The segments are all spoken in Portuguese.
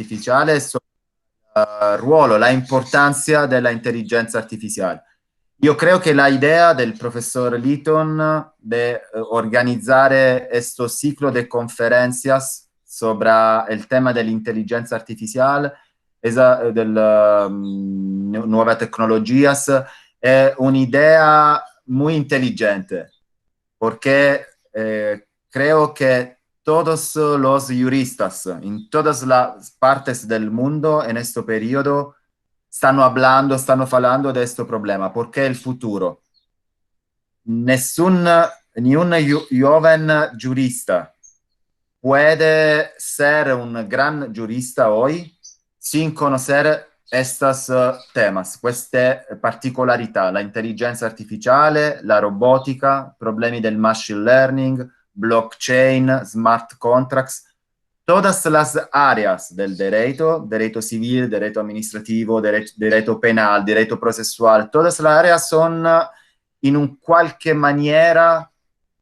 artificiale sul ruolo, la importancia de la inteligencia artificial. Yo creo que la idea del profesor Litton de organizar estos ciclos de conferencias sobre el tema de la inteligencia artificial, de nuevas tecnologías, es una idea muy inteligente, porque creo que todos los juristas en todas las partes del mundo en este periodo stanno hablando de este problema, porque el futuro. Ni un joven jurista puede ser un gran jurista hoy sin conocer estos temas, queste particolarità, la intelligenza artificiale, la robotica, problemi del machine learning, blockchain, smart contracts, todas las áreas del derecho civil, derecho administrativo, derecho penal, derecho processual, todas las áreas son in un qualche maniera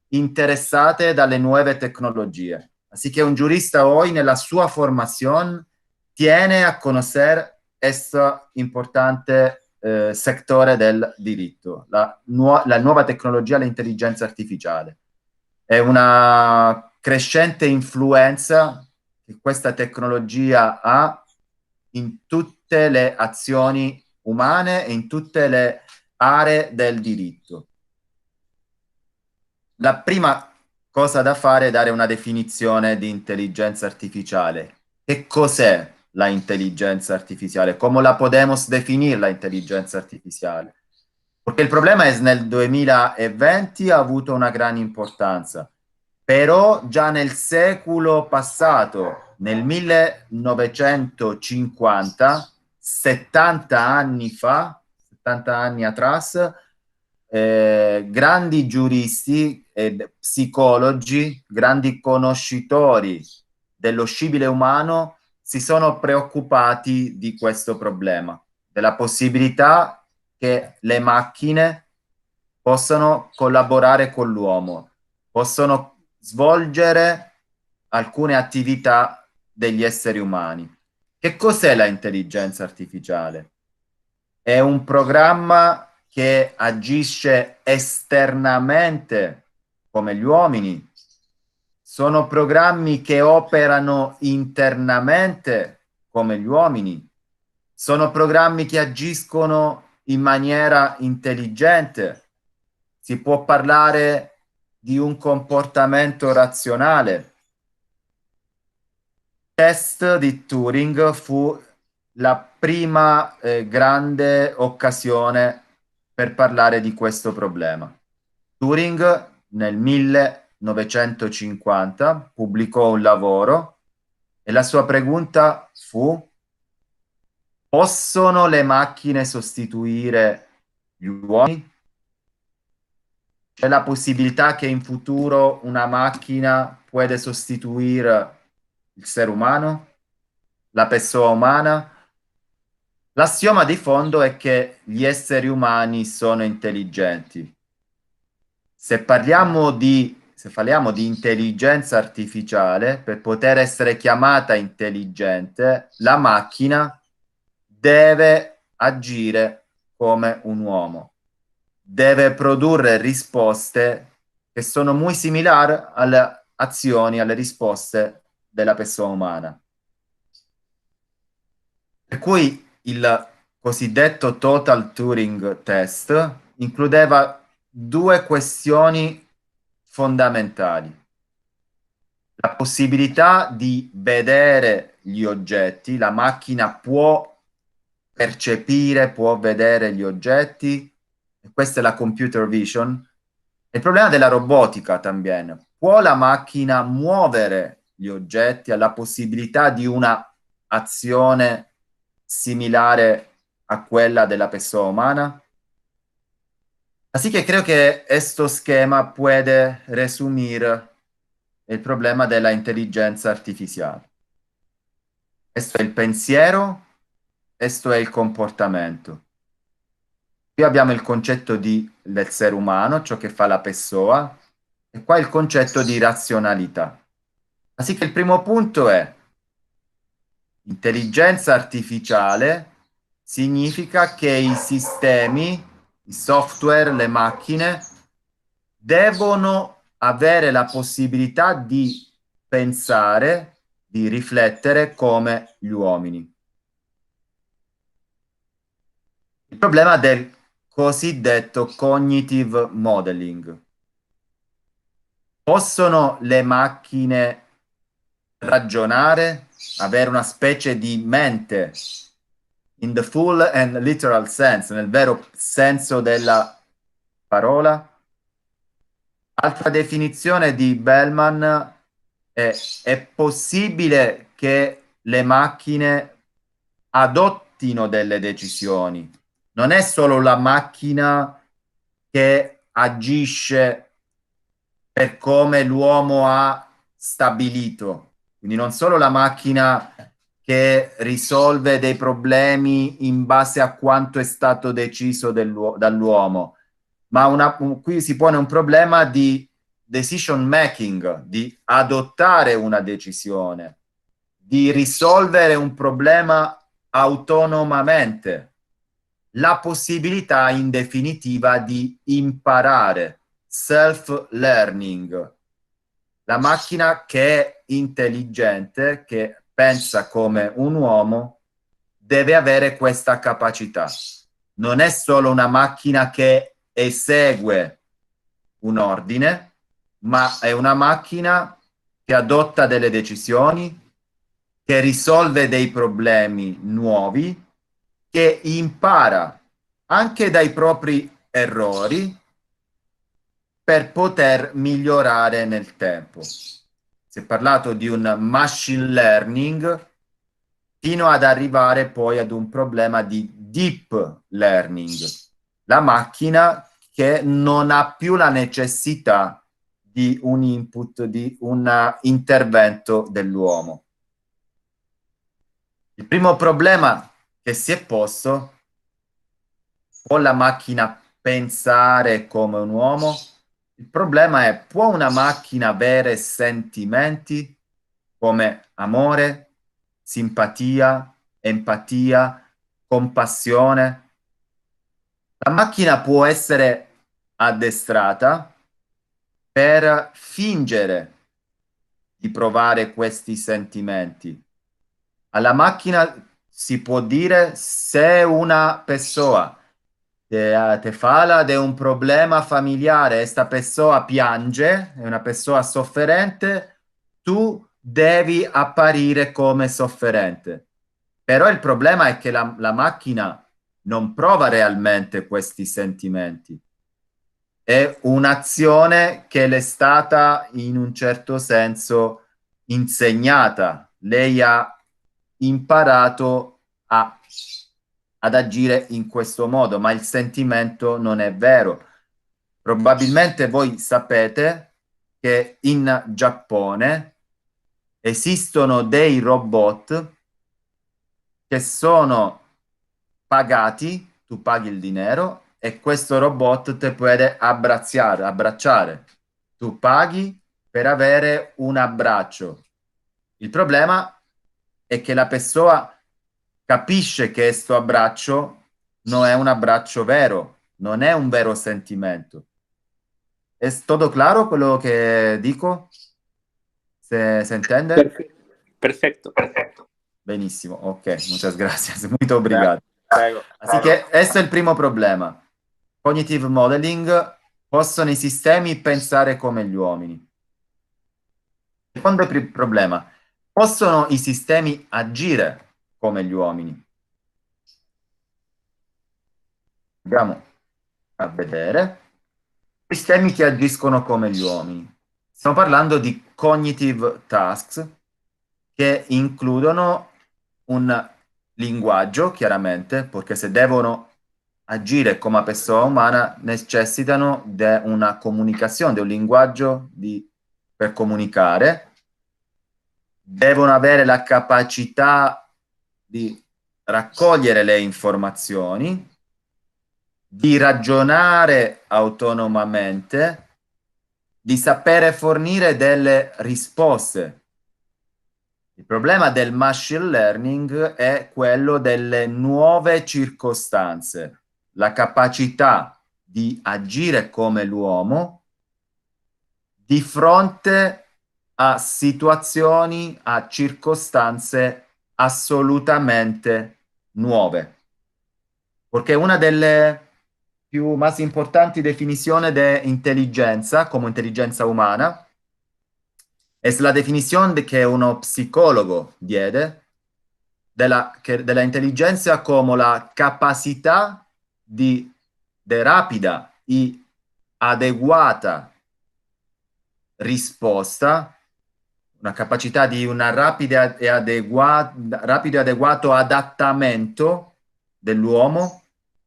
interessate dalle nuove tecnologie. Así que un jurista hoy, nella sua formación, tiene a conocer este importante settore del diritto, la nuova tecnologia, l'intelligenza artificiale. È una crescente influenza che questa tecnologia ha in tutte le azioni umane e in tutte le aree del diritto. La prima cosa da fare è dare una definizione di intelligenza artificiale. Che cos'è la intelligenza artificiale? Come la podemos definire la intelligenza artificiale? Perché il problema è che nel 2020 ha avuto una grande importanza, però già nel secolo passato, nel 1950, 70 anni fa, 70 anni atrás, grandi giuristi e psicologi, grandi conoscitori dello scibile umano si sono preoccupati di questo problema, della possibilità che le macchine possano collaborare con l'uomo, possono svolgere alcune attività degli esseri umani. Che cos'è la intelligenza artificiale? È un programma che agisce esternamente come gli uomini, sono programmi che operano internamente come gli uomini, sono programmi che agiscono in maniera intelligente, si può parlare di un comportamento razionale. Il test di Turing fu la prima grande occasione per parlare di questo problema. Turing nel 1950 pubblicò un lavoro e la sua pregunta fu: possono le macchine sostituire gli uomini? C'è la possibilità che in futuro una macchina puede sostituire il essere umano, la persona umana? L'assioma di fondo è che gli esseri umani sono intelligenti. Se parliamo di intelligenza artificiale, per poter essere chiamata intelligente, la macchina deve agire come un uomo, deve produrre risposte che sono molto simili alle azioni, alle risposte della persona umana. Per cui il cosiddetto Total Turing Test includeva due questioni fondamentali: la possibilità di vedere gli oggetti, la macchina può percepire, può vedere gli oggetti, e questa è la computer vision. Il problema della robotica también: può la macchina muovere gli oggetti, ha la possibilità di una azione similare a quella della persona umana? Así que creo que este esquema puede resumir el problema de la inteligencia artificial. Questo è il pensiero, questo è il comportamento. Qui abbiamo il concetto del essere umano, ciò che fa la persona, e qua il concetto di razionalità. Así che il primo punto è: Intelligenza artificiale significa che i sistemi, i software, le macchine devono avere la possibilità di pensare, di riflettere come gli uomini. Il problema del cosiddetto cognitive modeling. Possono le macchine ragionare, avere una specie di mente, in the full and literal sense, nel vero senso della parola? Altra definizione di Bellman è possibile che le macchine adottino delle decisioni. Non è solo la macchina che agisce per come l'uomo ha stabilito. Quindi non solo la macchina che risolve dei problemi in base a quanto è stato deciso dall'uomo, ma qui si pone un problema di decision making, di adottare una decisione, di risolvere un problema autonomamente, la possibilità in definitiva di imparare, self-learning. La macchina che è intelligente, che pensa come un uomo, deve avere questa capacità. Non è solo una macchina che esegue un ordine, ma è una macchina che adotta delle decisioni, che risolve dei problemi nuovi, che impara anche dai propri errori per poter migliorare nel tempo. Si è parlato di un machine learning fino ad arrivare poi ad un problema di deep learning, la macchina che non ha più la necessità di un input, di un intervento dell'uomo. Il primo problema che si è posto: può la macchina pensare come un uomo? Il problema è: può una macchina avere sentimenti come amore, simpatia, empatia, compassione? La macchina può essere addestrata per fingere di provare questi sentimenti. Alla macchina si può dire: se una persona te fala di un problema familiare e sta persona piange, è una persona sofferente, tu devi apparire come sofferente. Però il problema è che la macchina non prova realmente questi sentimenti. È un'azione che le è stata in un certo senso insegnata. Lei ha imparato ad agire in questo modo, ma il sentimento non è vero. Probabilmente voi sapete che in Giappone esistono dei robot che sono pagati, tu paghi il dinero e questo robot ti può abbracciare. Tu paghi per avere un abbraccio. Il problema è che la persona capisce che questo abbraccio non è un abbraccio vero, non è un vero sentimento. È tutto claro quello che dico? Se entiende? Perfecto, perfecto. Benissimo, ok, muchas gracias, muito obrigado. Prego. Así que questo è il primo problema. Cognitive modeling: possono i sistemi pensare come gli uomini? Secondo problema: possono i sistemi agire come gli uomini? Andiamo a vedere. Sistemi che agiscono come gli uomini. Stiamo parlando di cognitive tasks che includono un linguaggio, chiaramente, perché se devono agire come persona umana necessitano di una comunicazione, di un linguaggio per comunicare, devono avere la capacità di raccogliere le informazioni, di ragionare autonomamente, di sapere fornire delle risposte. Il problema del machine learning è quello delle nuove circostanze, la capacità di agire come l'uomo di fronte a situazioni, a circostanze assolutamente nuove. Perché una delle più más importanti definizioni di intelligenza, come intelligenza umana, è la definizione che uno psicologo diede della intelligenza come la capacità di rapida e adeguata risposta, una capacità di una rapido e adeguato adattamento dell'uomo,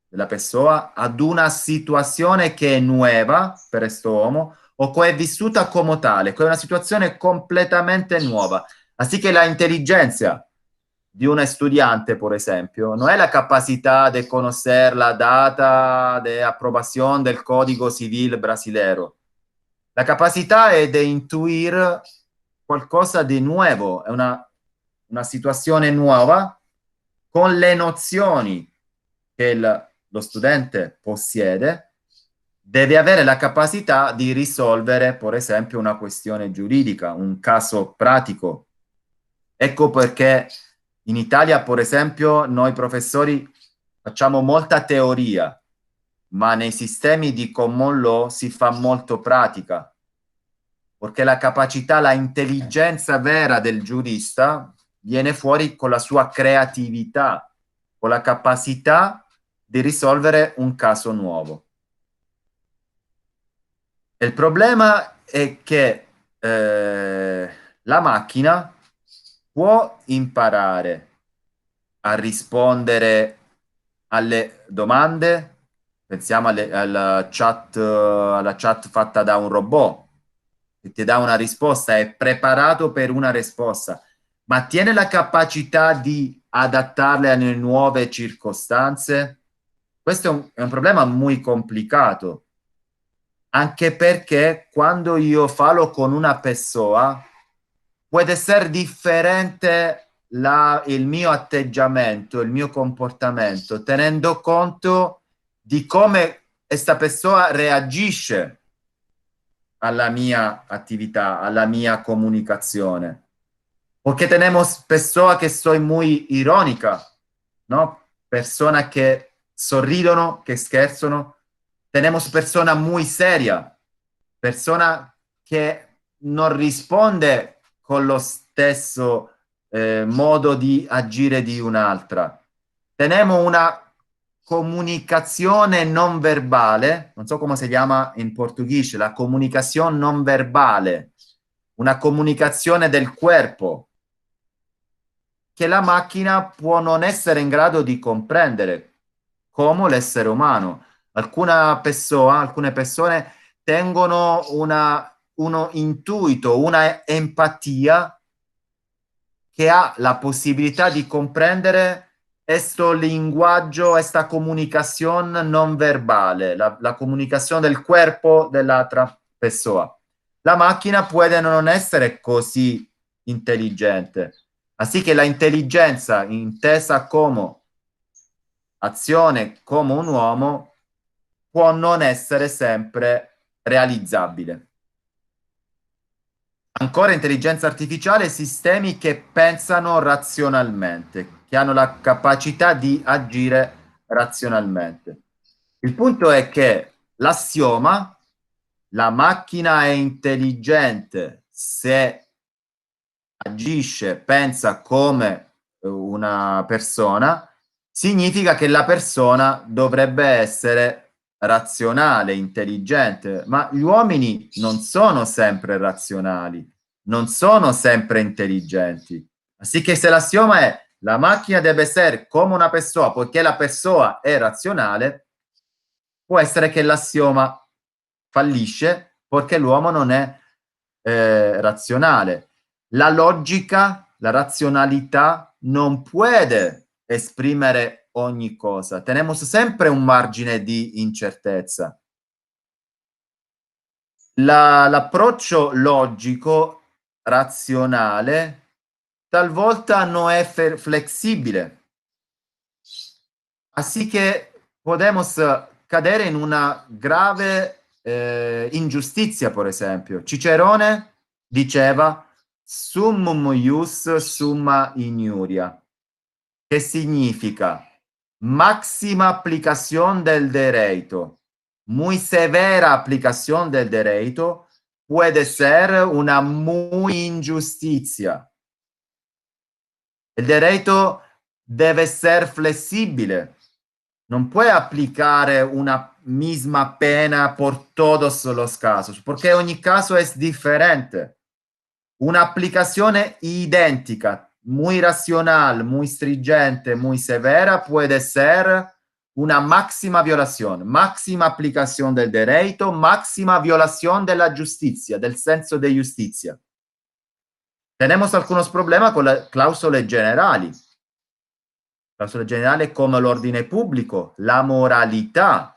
della persona, ad una situazione che è nuova per questo uomo o che è vissuta come tale, che è una situazione completamente nuova. Así che la intelligenza di un estudiante, per esempio, non è la capacità di conoscere la data di approvazione del Código Civil brasilero. La capacità è di intuire qualcosa di nuovo, è una situazione nuova con le nozioni che lo studente possiede, deve avere la capacità di risolvere, per esempio, una questione giuridica, un caso pratico. Ecco perché in Italia, per esempio, noi professori facciamo molta teoria, ma nei sistemi di common law si fa molto pratica, perché la capacità, la intelligenza vera del giurista viene fuori con la sua creatività, con la capacità di risolvere un caso nuovo. Il problema è che la macchina può imparare a rispondere alle domande, pensiamo alla chat fatta da un robot, che ti dà una risposta, è preparato per una risposta, ma tiene la capacità di adattarle alle nuove circostanze? Questo è un problema molto complicato, anche perché quando io parlo con una persona, può essere differente il mio atteggiamento, il mio comportamento, tenendo conto di come questa persona reagisce alla mia attività, alla mia comunicazione. Porque tenemos personas que son muy irónicas, ¿no? Personas que sorridono, que scherzano. Tenemos personas muy serias, persona che non risponde con lo stesso modo di agire di un'altra. Tenemos una comunicazione non verbale, non so come si chiama in portoghese, la comunicazione non verbale, una comunicazione del corpo che la macchina può non essere in grado di comprendere, come l'essere umano. Alcune persone tengono uno intuito, una empatia che ha la possibilità di comprendere questo linguaggio, questa comunicazione non verbale, la comunicazione del corpo dell'altra persona. La macchina può non essere così intelligente. Así che la intelligenza intesa come azione come un uomo può non essere sempre realizzabile. Ancora intelligenza artificiale, sistemi che pensano razionalmente, che hanno la capacità di agire razionalmente. Il punto è che l'assioma, la macchina è intelligente se agisce, pensa come una persona, significa che la persona dovrebbe essere razionale, intelligente, ma gli uomini non sono sempre razionali, non sono sempre intelligenti. Así che se l'assioma è la macchina deve essere come una persona, poiché la persona è razionale, può essere che l'assioma fallisce perché l'uomo non è razionale. La logica, la razionalità non può esprimere ogni cosa. Tenemos sempre un margine di incertezza. L'approccio logico, razionale, talvolta no es flexible. Así que podemos cadere in una grave ingiustizia, per esempio. Cicerone diceva summum ius summa iniuria, che significa máxima aplicación del derecho, muy severa aplicación del derecho, puede ser una muy injusticia. El derecho debe ser flexible. No puede aplicar una misma pena por todos los casos, porque ogni caso es diferente. Una aplicación idéntica, muy racional, muy stringente, muy severa, puede ser una máxima violación, máxima aplicación del derecho, máxima violación de la justicia, del senso de justicia. Tenemos algunos problemas con las cláusulas generales. Cláusula generale come l'ordine pubblico, la moralità,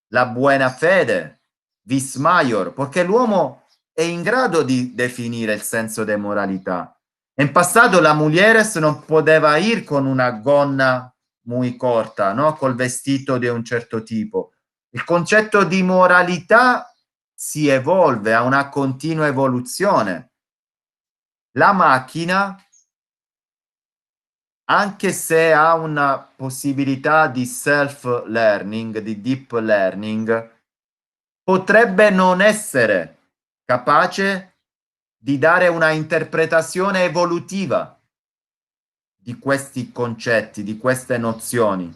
la buona fede, vis maior, perché l'uomo è in grado di definire il senso di moralità. In passato la mujeres non poteva ir con una gonna muy corta, no? Col vestito di un certo tipo. Il concetto di moralità si evolve, ha una continua evoluzione. La macchina, anche se ha una possibilità di self-learning, di deep learning, potrebbe non essere capace di dare una interpretazione evolutiva di questi concetti, di queste nozioni,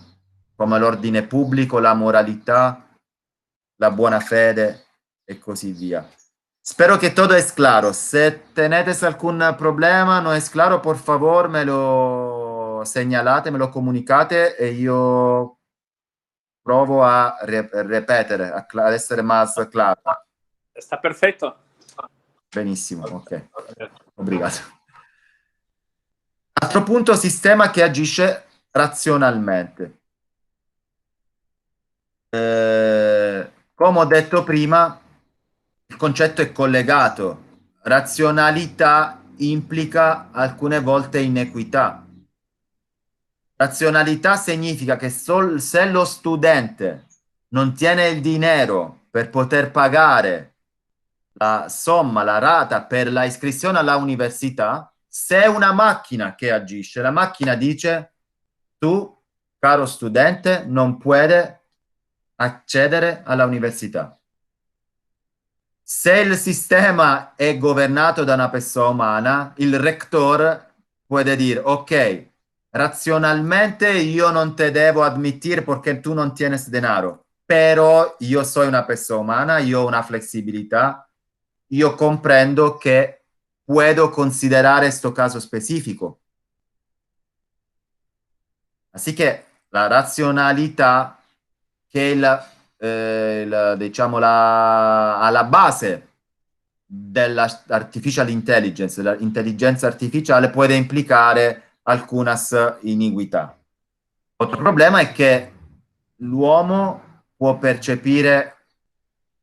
come l'ordine pubblico, la moralità, la buona fede e così via. Spero que todo es claro. Si tenéis algún problema, no es claro, por favor, me lo segnalate, me lo comunicate e io provo a ripetere, ad essere più claro. Está perfecto. Benissimo, ok. Obrigado. Altro punto, sistema che agisce razionalmente. Come ho detto prima, il concetto è collegato. Razionalità implica alcune volte inequità. Razionalità significa che se lo studente non tiene il dinero per poter pagare la somma, la rata per la iscrizione alla università, se è una macchina che agisce, la macchina dice tu, caro studente, non puoi accedere alla università. Se il sistema è governato da una persona umana, il rector può dire, ok, razionalmente io non te devo admitir perché tu non tienes denaro, però io sono una persona umana, io ho una flessibilità, io comprendo che puedo considerare questo caso specifico. Así que la razionalità che diciamo alla base dell'artificial intelligence, l'intelligenza artificiale può implicare alcunas iniquità. Altro problema è che l'uomo può percepire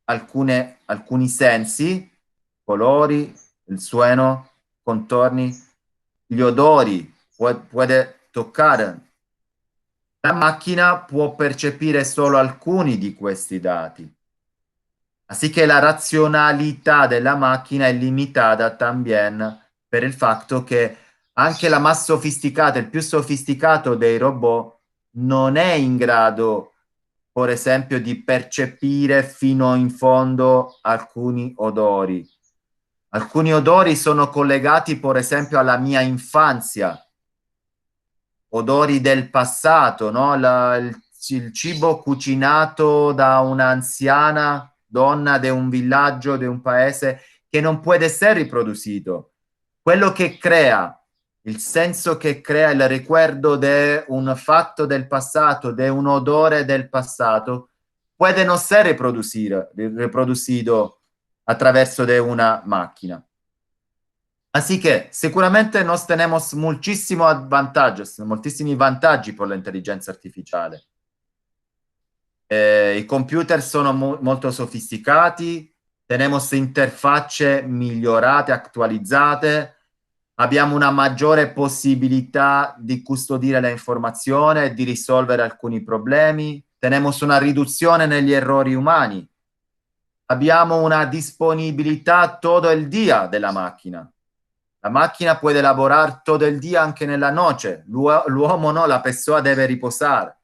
alcuni sensi, colori, il suono, contorni, gli odori, può toccare. La macchina può percepire solo alcuni di questi dati. Así que la razionalità della macchina è limitata también per il fatto che anche la más sofisticata, il più sofisticato dei robot non è in grado, per esempio, di percepire fino in fondo alcuni odori. Alcuni odori sono collegati, per esempio, alla mia infanzia, odori del passato, no? Il cibo cucinato da un'anziana donna di un villaggio, di un paese, che non può essere riproducito. Quello che crea, il senso che crea il ricordo di un fatto del passato, di un odore del passato, può non essere riproducido attraverso de una máquina. Así que sicuramente nos tenemos muchísimos vantaggio, moltissimi vantaggi per l'intelligenza artificiale. I computer sono molto sofisticati, tenemos interfacce migliorate, actualizzate, abbiamo una maggiore possibilità di custodire la informazione e di risolvere alcuni problemi, tenemos una riduzione negli errori umani, abbiamo una disponibilità todo el día della macchina. La macchina può lavorare todo el día anche nella noce, l'uomo no, la persona deve riposare.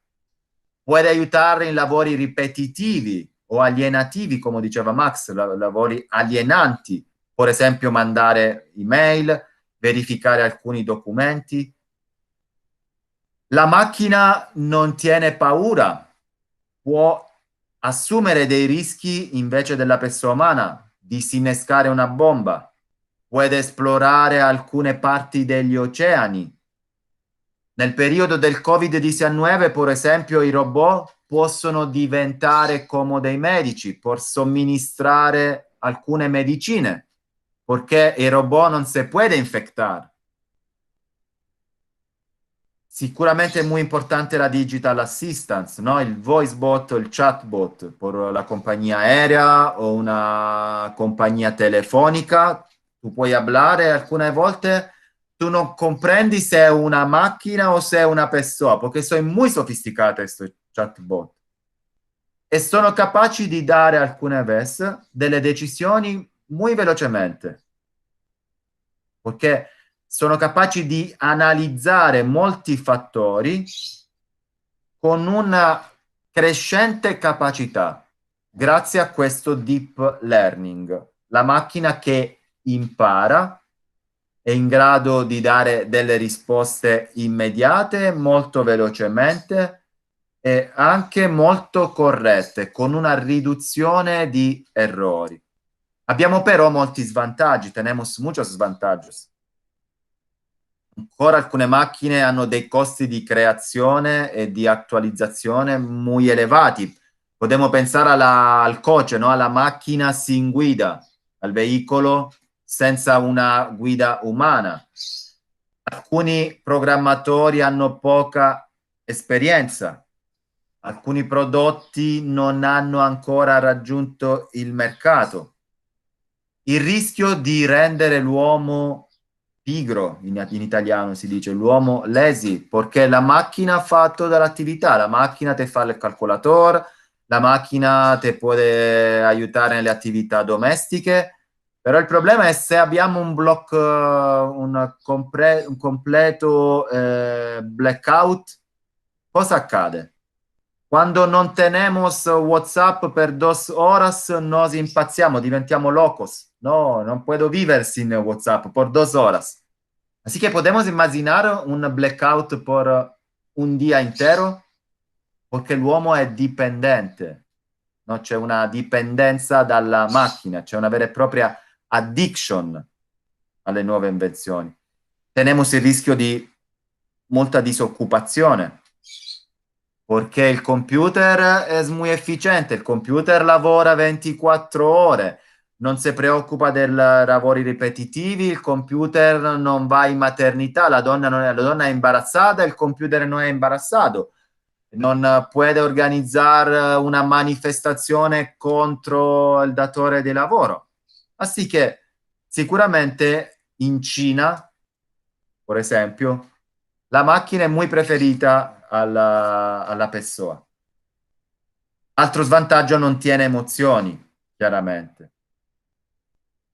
Può aiutare in lavori ripetitivi o alienativi, come diceva Max, lavori alienanti, per esempio mandare email, verificare alcuni documenti. La macchina non tiene paura, può assumere dei rischi invece della persona umana, disinnescare una bomba, può esplorare alcune parti degli oceani. Nel periodo del Covid-19, per esempio, i robot possono diventare come dei medici per somministrare alcune medicine, perché il robot non si può infectare. Sicuramente è molto importante la digital assistance, no? Il voice bot o il chatbot per la compagnia aerea o una compagnia telefonica. Tu puoi parlare alcune volte, tu non comprendi se è una macchina o se è una persona, perché sono molto sofisticate questi chatbot e sono capaci di dare alcune volte delle decisioni molto velocemente, perché sono capaci di analizzare molti fattori con una crescente capacità, grazie a questo deep learning. La macchina che impara è in grado di dare delle risposte immediate, molto velocemente e anche molto corrette, con una riduzione di errori. Abbiamo però molti svantaggi, tenemos muchos svantaggio. Ancora alcune macchine hanno dei costi di creazione e di attualizzazione molto elevati. Potremmo pensare al coche, no? Alla macchina sin guida, al veicolo senza una guida umana. Alcuni programmatori hanno poca esperienza, alcuni prodotti non hanno ancora raggiunto il mercato. Il rischio di rendere l'uomo pigro, in italiano si dice, l'uomo lazy, perché la macchina fa tutta l'attività, la macchina ti fa il calcolatore, la macchina ti può aiutare nelle attività domestiche, però il problema è se abbiamo un blocco, un completo blackout, cosa accade? Quando non tenemos WhatsApp per 2 horas, nos impazziamo, diventiamo locos. No, non puedo vivere sin WhatsApp por 2 horas. Así que podemos imaginar un blackout por un día intero, perché l'uomo è dipendente. No? C'è una dipendenza dalla macchina, c'è una vera e propria addiction alle nuove invenzioni. Tenemos il rischio di molta disoccupazione, perché il computer è molto efficiente, il computer lavora 24 ore, non si preoccupa dei lavori ripetitivi, il computer non va in maternità, la donna è imbarazzata, il computer non è imbarazzato, non può organizzare una manifestazione contro il datore di lavoro. Así che sicuramente in Cina, per esempio, la macchina è molto preferita alla persona. Altro svantaggio, non tiene emozioni, chiaramente.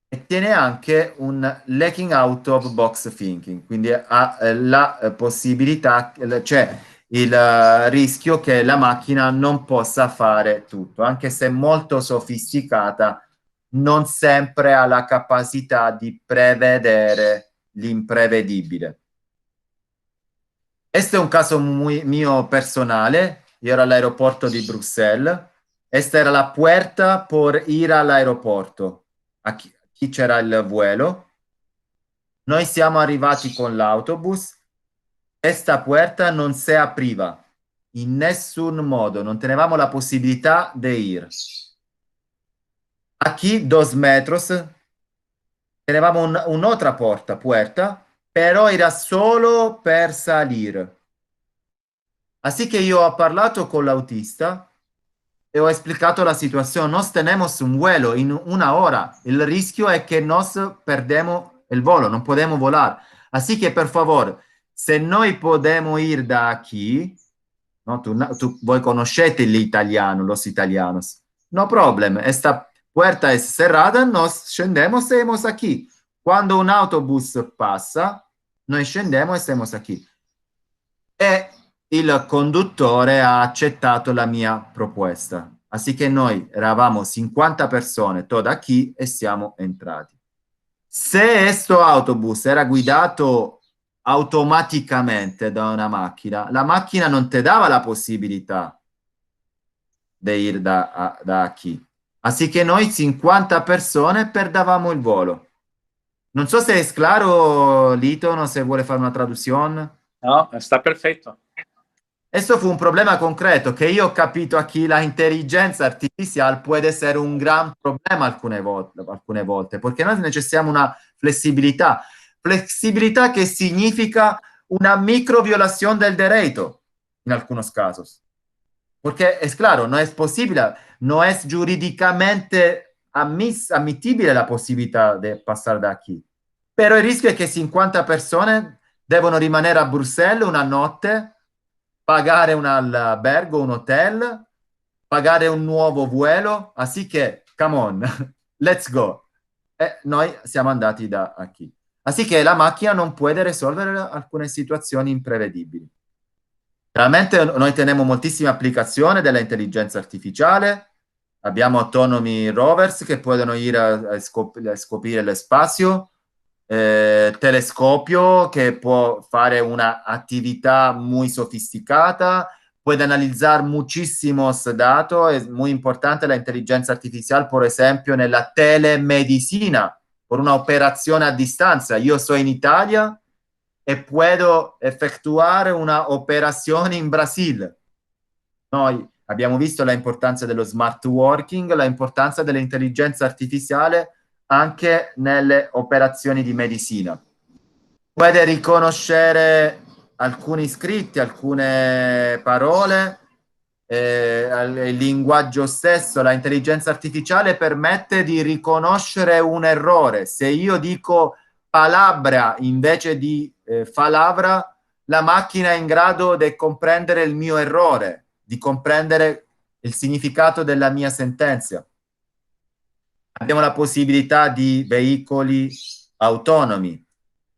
E tiene anche un lacking out of box thinking, quindi ha la possibilità, c'è il rischio che la macchina non possa fare tutto, anche se molto sofisticata, non sempre ha la capacità di prevedere l'imprevedibile. Este è un caso mio personale. Io ero all'aeroporto di Bruxelles. Esta era la puerta per ir all'aeroporto. A chi c'era il vuelo. Noi siamo arrivati con l'autobus. Esta puerta non si apriva in nessun modo. Non tenevamo la possibilità di ir. Aquí 2 metros tenevamo un'altra puerta, però era solo per salir. Así que yo he parlato con l'autista e ho explicato la situazione. Nos tenemos un vuelo in 1 ora. Il rischio è che nos perdiamo el volo, no podemos volar. Así que, por favor, se noi podemos ir da aquí, no? Voi conoscete l'italiano, los italianos. No problem, esta puerta es cerrada, nos scendemos e siamo aquí. Quando un autobus passa, noi scendiamo e siamo qui. E il conduttore ha accettato la mia proposta. Así che noi eravamo 50 persone, todo aquí, e siamo entrati. Se questo autobus era guidato automaticamente da una macchina, la macchina non ti dava la possibilità di ir da qui. Así che noi 50 persone perdavamo il volo. Non so se è chiaro, Lito, no, se vuole fare una traduzione. No, está perfecto. Questo fu un problema concreto che io ho capito aquí la intelligenza artificial può essere un gran problema alcune volte, perché noi necessitiamo una flessibilità che significa una microviolación del derecho in alcuni casi. Porque es claro, no es posible, no es jurídicamente admitible la possibilità di passare da aquí. Però il rischio è che 50 persone devono rimanere a Bruxelles una notte, pagare un albergo, un hotel, pagare un nuovo vuelo, así che, come on, let's go. E noi siamo andati da qui. Así che la macchina non può risolvere alcune situazioni imprevedibili. Realmente noi teniamo moltissime applicazioni dell'intelligenza artificiale, abbiamo autonomi rovers che possono ir a scoprire lo spazio, telescopio che può fare una attività muy sofisticata, puede analizar muchísimos datos, es muy importante la inteligencia artificial, por ejemplo, nella telemedicina, por una operazione a distanza. Io sono in Italia e puedo effettuare una operazione in Brasile. Noi abbiamo visto l'importanza dello smart working, l'importanza dell'intelligenza artificiale anche nelle operazioni di medicina. Può riconoscere alcuni scritti, alcune parole, il linguaggio stesso, la intelligenza artificiale permette di riconoscere un errore. Se io dico palabra invece di falavra, la macchina è in grado di comprendere il mio errore, di comprendere il significato della mia sentenza. Abbiamo la possibilità di veicoli autonomi.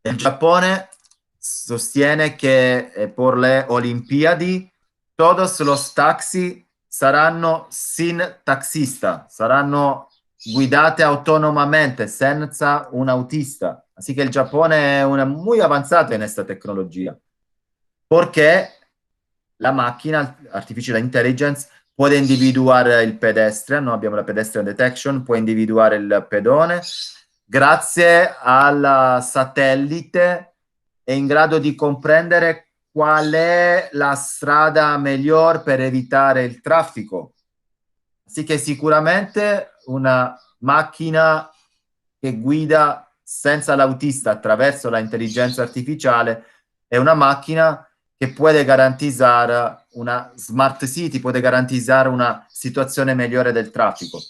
Il Giappone sostiene che per le Olimpiadi todos los taxi saranno sin taxista, saranno guidate autonomamente, senza un autista. Así que el Japón es muy avanzato en esta tecnología, porque la macchina, artificial intelligence, può individuare il pedestre, noi abbiamo la pedestrian detection, può individuare il pedone, grazie al satellite è in grado di comprendere qual è la strada migliore per evitare il traffico. Sì che sicuramente una macchina che guida senza l'autista attraverso l'intelligenza artificiale è una macchina che può garantire una smart city, può garantire una situazione migliore del traffico.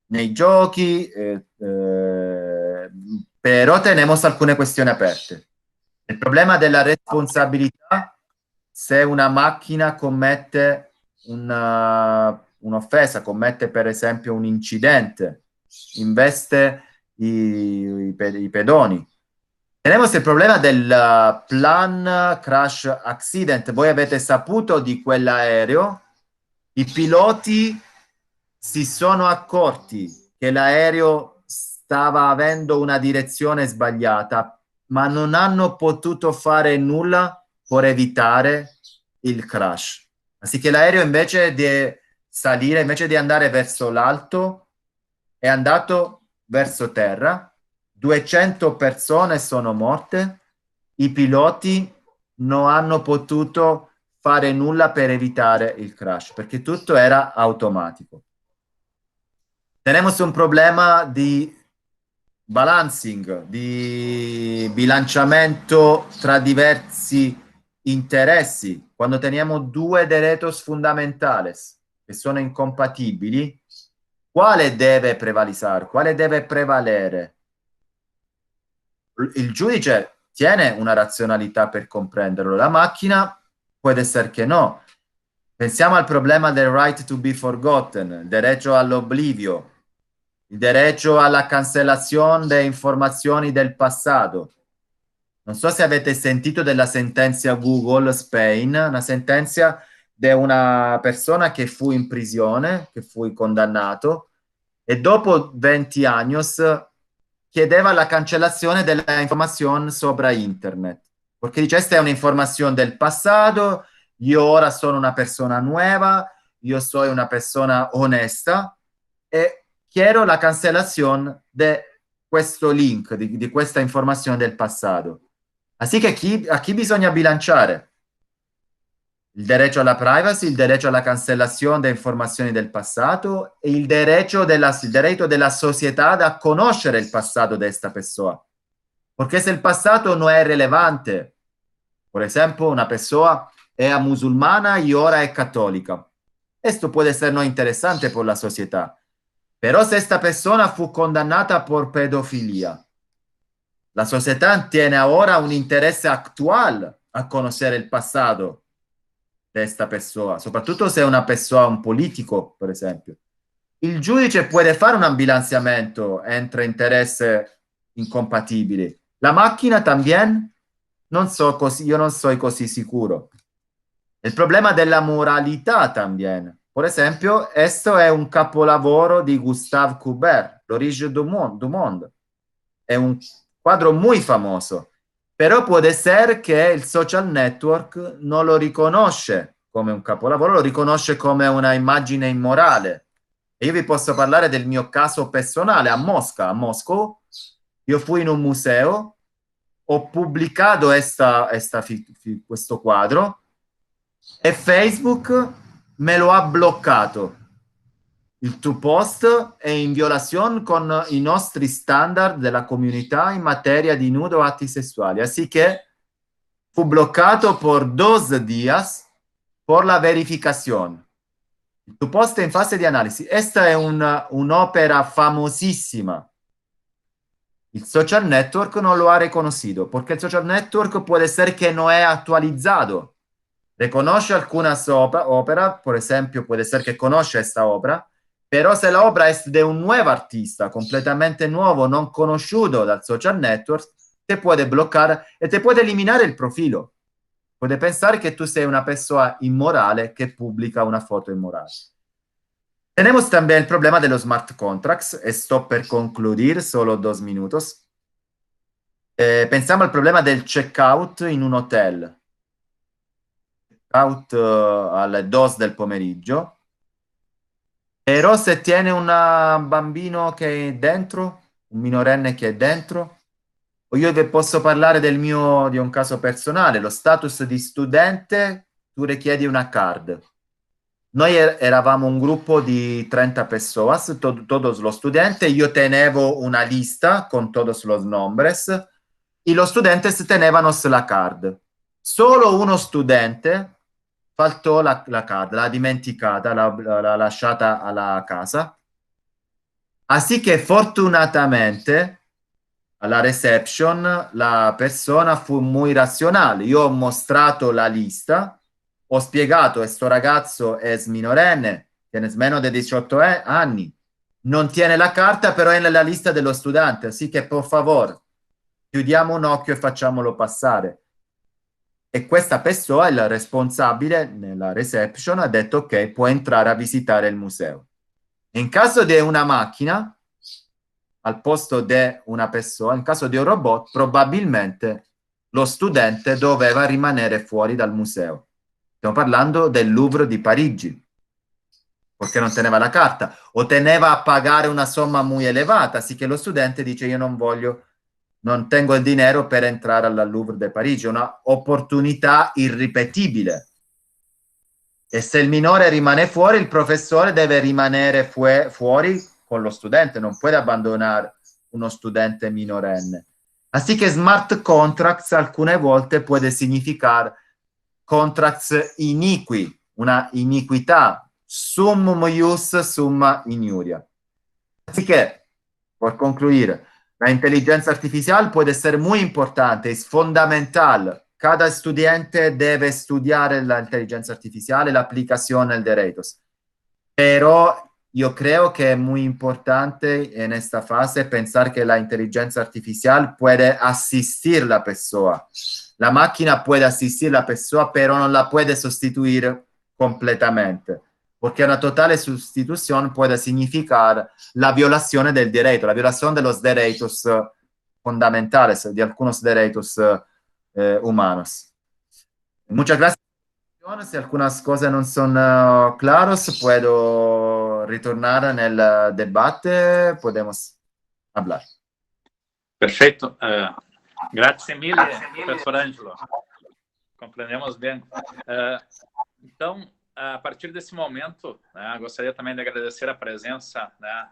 Nei giochi, però tenemos alcune questioni aperte. Il problema della responsabilità se una macchina commette un'offesa, commette per esempio un incidente, investe i pedoni. Tenemos il problema del plan crash accident. Voi avete saputo di quell'aereo? I piloti si sono accorti che l'aereo stava avendo una direzione sbagliata, ma non hanno potuto fare nulla per evitare il crash. Así che l'aereo invece di salire, invece di andare verso l'alto, è andato verso terra. 200 persone sono morte, i piloti non hanno potuto fare nulla per evitare il crash, perché tutto era automatico. Tenemos un problema di balancing, di bilanciamento tra diversi interessi. Quando teniamo due derechos fundamentales che sono incompatibili, quale deve prevalere? Quale deve prevalere? il giudice tiene una razionalità per comprenderlo, la macchina può essere che no. Pensiamo al problema del right to be forgotten, il diritto all'oblivio, il diritto alla cancellazione delle informazioni del passato. Non so se avete sentito della sentenza Google Spain, una sentenza di una persona che fu in prigione, che fu condannato, e dopo 20 anni chiedeva la cancellazione della informazione sopra internet, perché dice, questa è un'informazione del passato, io ora sono una persona nuova, io sono una persona onesta, e chiedo la cancellazione di questo link, di questa informazione del passato. Así che a chi bisogna bilanciare? Il diritto alla privacy, il diritto alla cancellazione delle informazioni del passato e il diritto della società a conoscere il passato di questa persona. Perché se il passato non è rilevante, per esempio una persona è musulmana e ora è cattolica, questo può essere no interessante per la società. Però se questa persona fu condannata per pedofilia, la società tiene ora un interesse attuale a conoscere il passato di questa persona, soprattutto se è una persona, un politico, per esempio. Il giudice può fare un bilanciamento entre interessi incompatibili. La macchina también, non so così, io non sono così sicuro. Il problema della moralità también. Per esempio, questo è un capolavoro di Gustave Courbet, L'origine du monde. È un quadro muy famoso, però può essere che il social network non lo riconosce come un capolavoro, lo riconosce come una immagine immorale. E io vi posso parlare del mio caso personale a Mosca. A Mosca io fui in un museo, ho pubblicato questo quadro e Facebook me lo ha bloccato. Il tuo post è in violazione con i nostri standard della comunità in materia di nudo o atti sessuali. Así que fu bloccato por 2 días por la verificazione. Il tuo post è in fase di analisi. Questa è un'opera famosissima. Il social network non lo ha riconosciuto, perché il social network può essere che non è attualizzato. Riconosce alcuna opera, per esempio, può essere che conosce questa opera, però se l'opera è di un nuovo artista, completamente nuovo, non conosciuto dal social network, te può bloccare e te può eliminare il profilo. Può pensare che tu sei una persona immorale che pubblica una foto immorale. Tenemos también el problema de los smart contracts. Esto per concluir, solo 2 minutos. Pensiamo al problema del checkout in un hotel. Checkout alle 2 del pomeriggio. Però se tiene un bambino che è dentro, un minorenne che è dentro, o io vi posso parlare di un caso personale, lo status di studente, tu richiedi una card. Noi eravamo un gruppo di 30 personas, todos los studentes, io tenevo una lista con todos los nombres e los studentes tenevano la card. Solo uno studente faltò la card, l'ha dimenticata, l'ha lasciata alla casa. Así che fortunatamente alla reception la persona fu muy razionale. Io ho mostrato la lista, ho spiegato, questo ragazzo è minorenne, tiene meno di 18 anni, non tiene la carta, però è nella lista dello studente, así che per favore, chiudiamo un occhio e facciamolo passare. E questa persona, il responsabile nella reception, ha detto ok, può entrare a visitare il museo. In caso di una macchina, al posto di una persona, in caso di un robot, probabilmente lo studente doveva rimanere fuori dal museo. Stiamo parlando del Louvre di Parigi, perché non teneva la carta, o teneva a pagare una somma molto elevata, sì che lo studente dice io non tengo il dinero per entrare al Louvre di Parigi, una opportunità irripetibile. E se il minore rimane fuori, il professore deve rimanere fuori con lo studente, non può abbandonare uno studente minorenne. Así che smart contracts alcune volte può significare contracts iniqui, una iniquità, summum ius summa iniuria. Así che, per concludere, La inteligencia artificial puede ser muy importante, es fundamental. Cada estudiante debe estudiar la inteligencia artificial y la aplicación del derechos. Pero yo creo que es muy importante en esta fase pensar que la inteligencia artificial puede asistir a la persona. La máquina puede asistir a la persona, pero no la puede sustituir completamente, porque una total sustitución puede significar la violación del derecho, la violación de los derechos fundamentales, de algunos derechos humanos. Muchas gracias. Si algunas cosas non sono claras, puedo ritornare nel debate, podemos hablar. Perfeito. Grazie mille, professor Ângelo. Compreendemos bem. Então, a partir desse momento, né, gostaria também de agradecer a presença, né,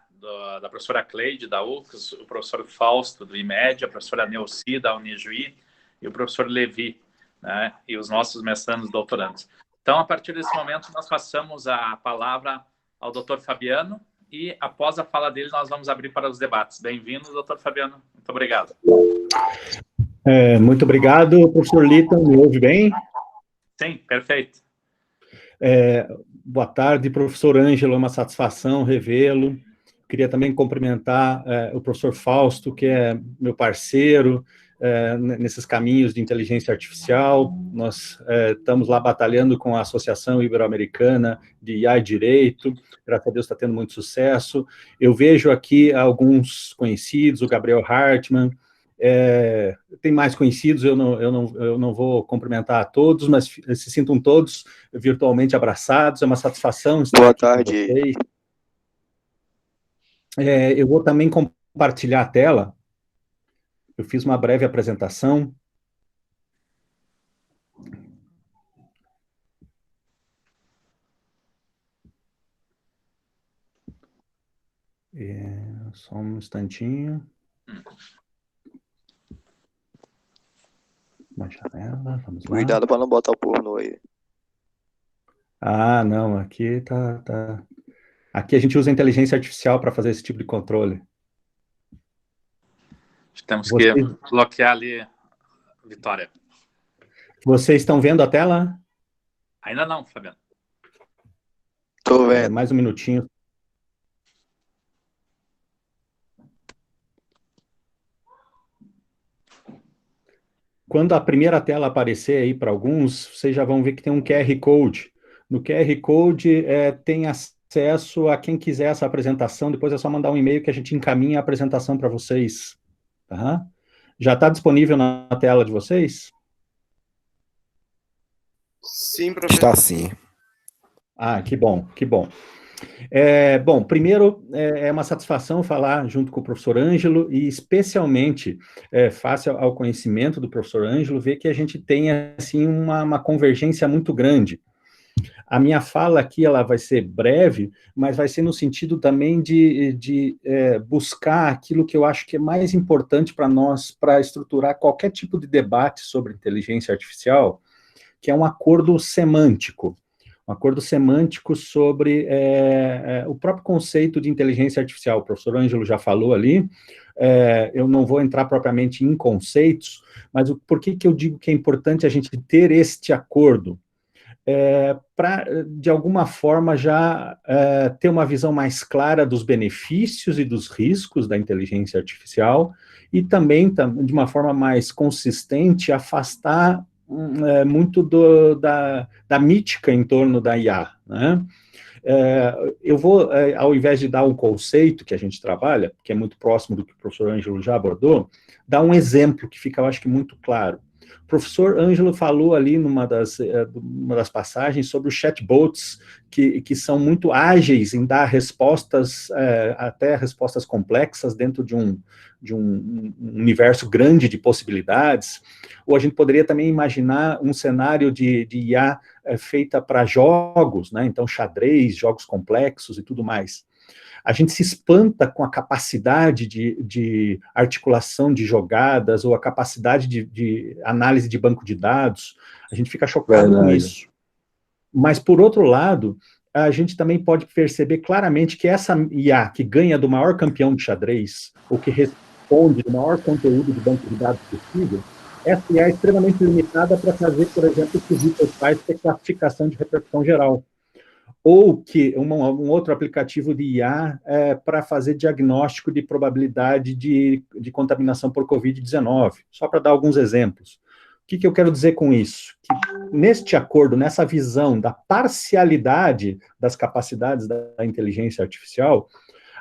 da professora Cleide, da UFRGS, o professor Fausto, do IMED, a professora Neuci, da Unijuí, e o professor Levi, né, e os nossos mestrandos e doutorandos. Então, a partir desse momento, nós passamos a palavra ao doutor Fabiano e, após a fala dele, nós vamos abrir para os debates. Bem-vindo, doutor Fabiano. Muito obrigado. Muito obrigado, professor Lito. Me ouve bem? Sim, perfeito. Boa tarde, professor Ângelo. É uma satisfação revê-lo. Queria também cumprimentar o professor Fausto, que é meu parceiro nesses caminhos de inteligência artificial. Nós estamos lá batalhando com a Associação Ibero-Americana de IA e Direito. Graças a Deus está tendo muito sucesso. Eu vejo aqui alguns conhecidos, o Gabriel Hartmann. Tem mais conhecidos, eu não vou cumprimentar a todos, mas se sintam todos virtualmente abraçados. É uma satisfação estar Boa aqui tarde. com vocês. Eu vou também compartilhar a tela. Eu fiz uma breve apresentação. Só um instantinho. Uma janela, vamos lá. Cuidado para não botar o porno aí. Ah, não, aqui tá. Aqui a gente usa inteligência artificial para fazer esse tipo de controle. Temos que bloquear ali, Vitória. Vocês estão vendo a tela? Ainda não, Fabiano. Tô vendo. Mais um minutinho. Quando a primeira tela aparecer aí para alguns, vocês já vão ver que tem um QR Code. No QR Code tem acesso a quem quiser essa apresentação, depois é só mandar um e-mail que a gente encaminha a apresentação para vocês. Tá? Já está disponível na tela de vocês? Sim, professor. Está sim. Ah, que bom, que bom. Bom, primeiro, é uma satisfação falar junto com o professor Ângelo e, especialmente, face ao conhecimento do professor Ângelo, ver que a gente tem, assim, uma convergência muito grande. A minha fala aqui, ela vai ser breve, mas vai ser no sentido também de buscar aquilo que eu acho que é mais importante para nós, para estruturar qualquer tipo de debate sobre inteligência artificial, que é um acordo semântico. Um acordo semântico sobre o próprio conceito de inteligência artificial. O professor Ângelo já falou ali, eu não vou entrar propriamente em conceitos, mas por que eu digo que é importante a gente ter este acordo? Para, de alguma forma, já ter uma visão mais clara dos benefícios e dos riscos da inteligência artificial e também, de uma forma mais consistente, afastar muito da mítica em torno da IA, né? Eu vou, ao invés de dar um conceito que a gente trabalha, que é muito próximo do que o professor Ângelo já abordou, dar um exemplo que fica, eu acho que, muito claro. O professor Ângelo falou ali numa das passagens sobre os chatbots que são muito ágeis em dar respostas, até respostas complexas dentro de um universo grande de possibilidades. Ou a gente poderia também imaginar um cenário de IA feita para jogos, né? Então xadrez, jogos complexos e tudo mais. A gente se espanta com a capacidade de articulação de jogadas ou a capacidade de análise de banco de dados, a gente fica chocado com isso. Mas, por outro lado, a gente também pode perceber claramente que essa IA que ganha do maior campeão de xadrez, ou que responde o maior conteúdo de banco de dados possível, essa IA é extremamente limitada para fazer, por exemplo, o que o Vitor faz, que é classificação de repercussão geral. Ou que um outro aplicativo de IA para fazer diagnóstico de probabilidade de contaminação por Covid-19, só para dar alguns exemplos. O que eu quero dizer com isso? Que neste acordo, nessa visão da parcialidade das capacidades da inteligência artificial,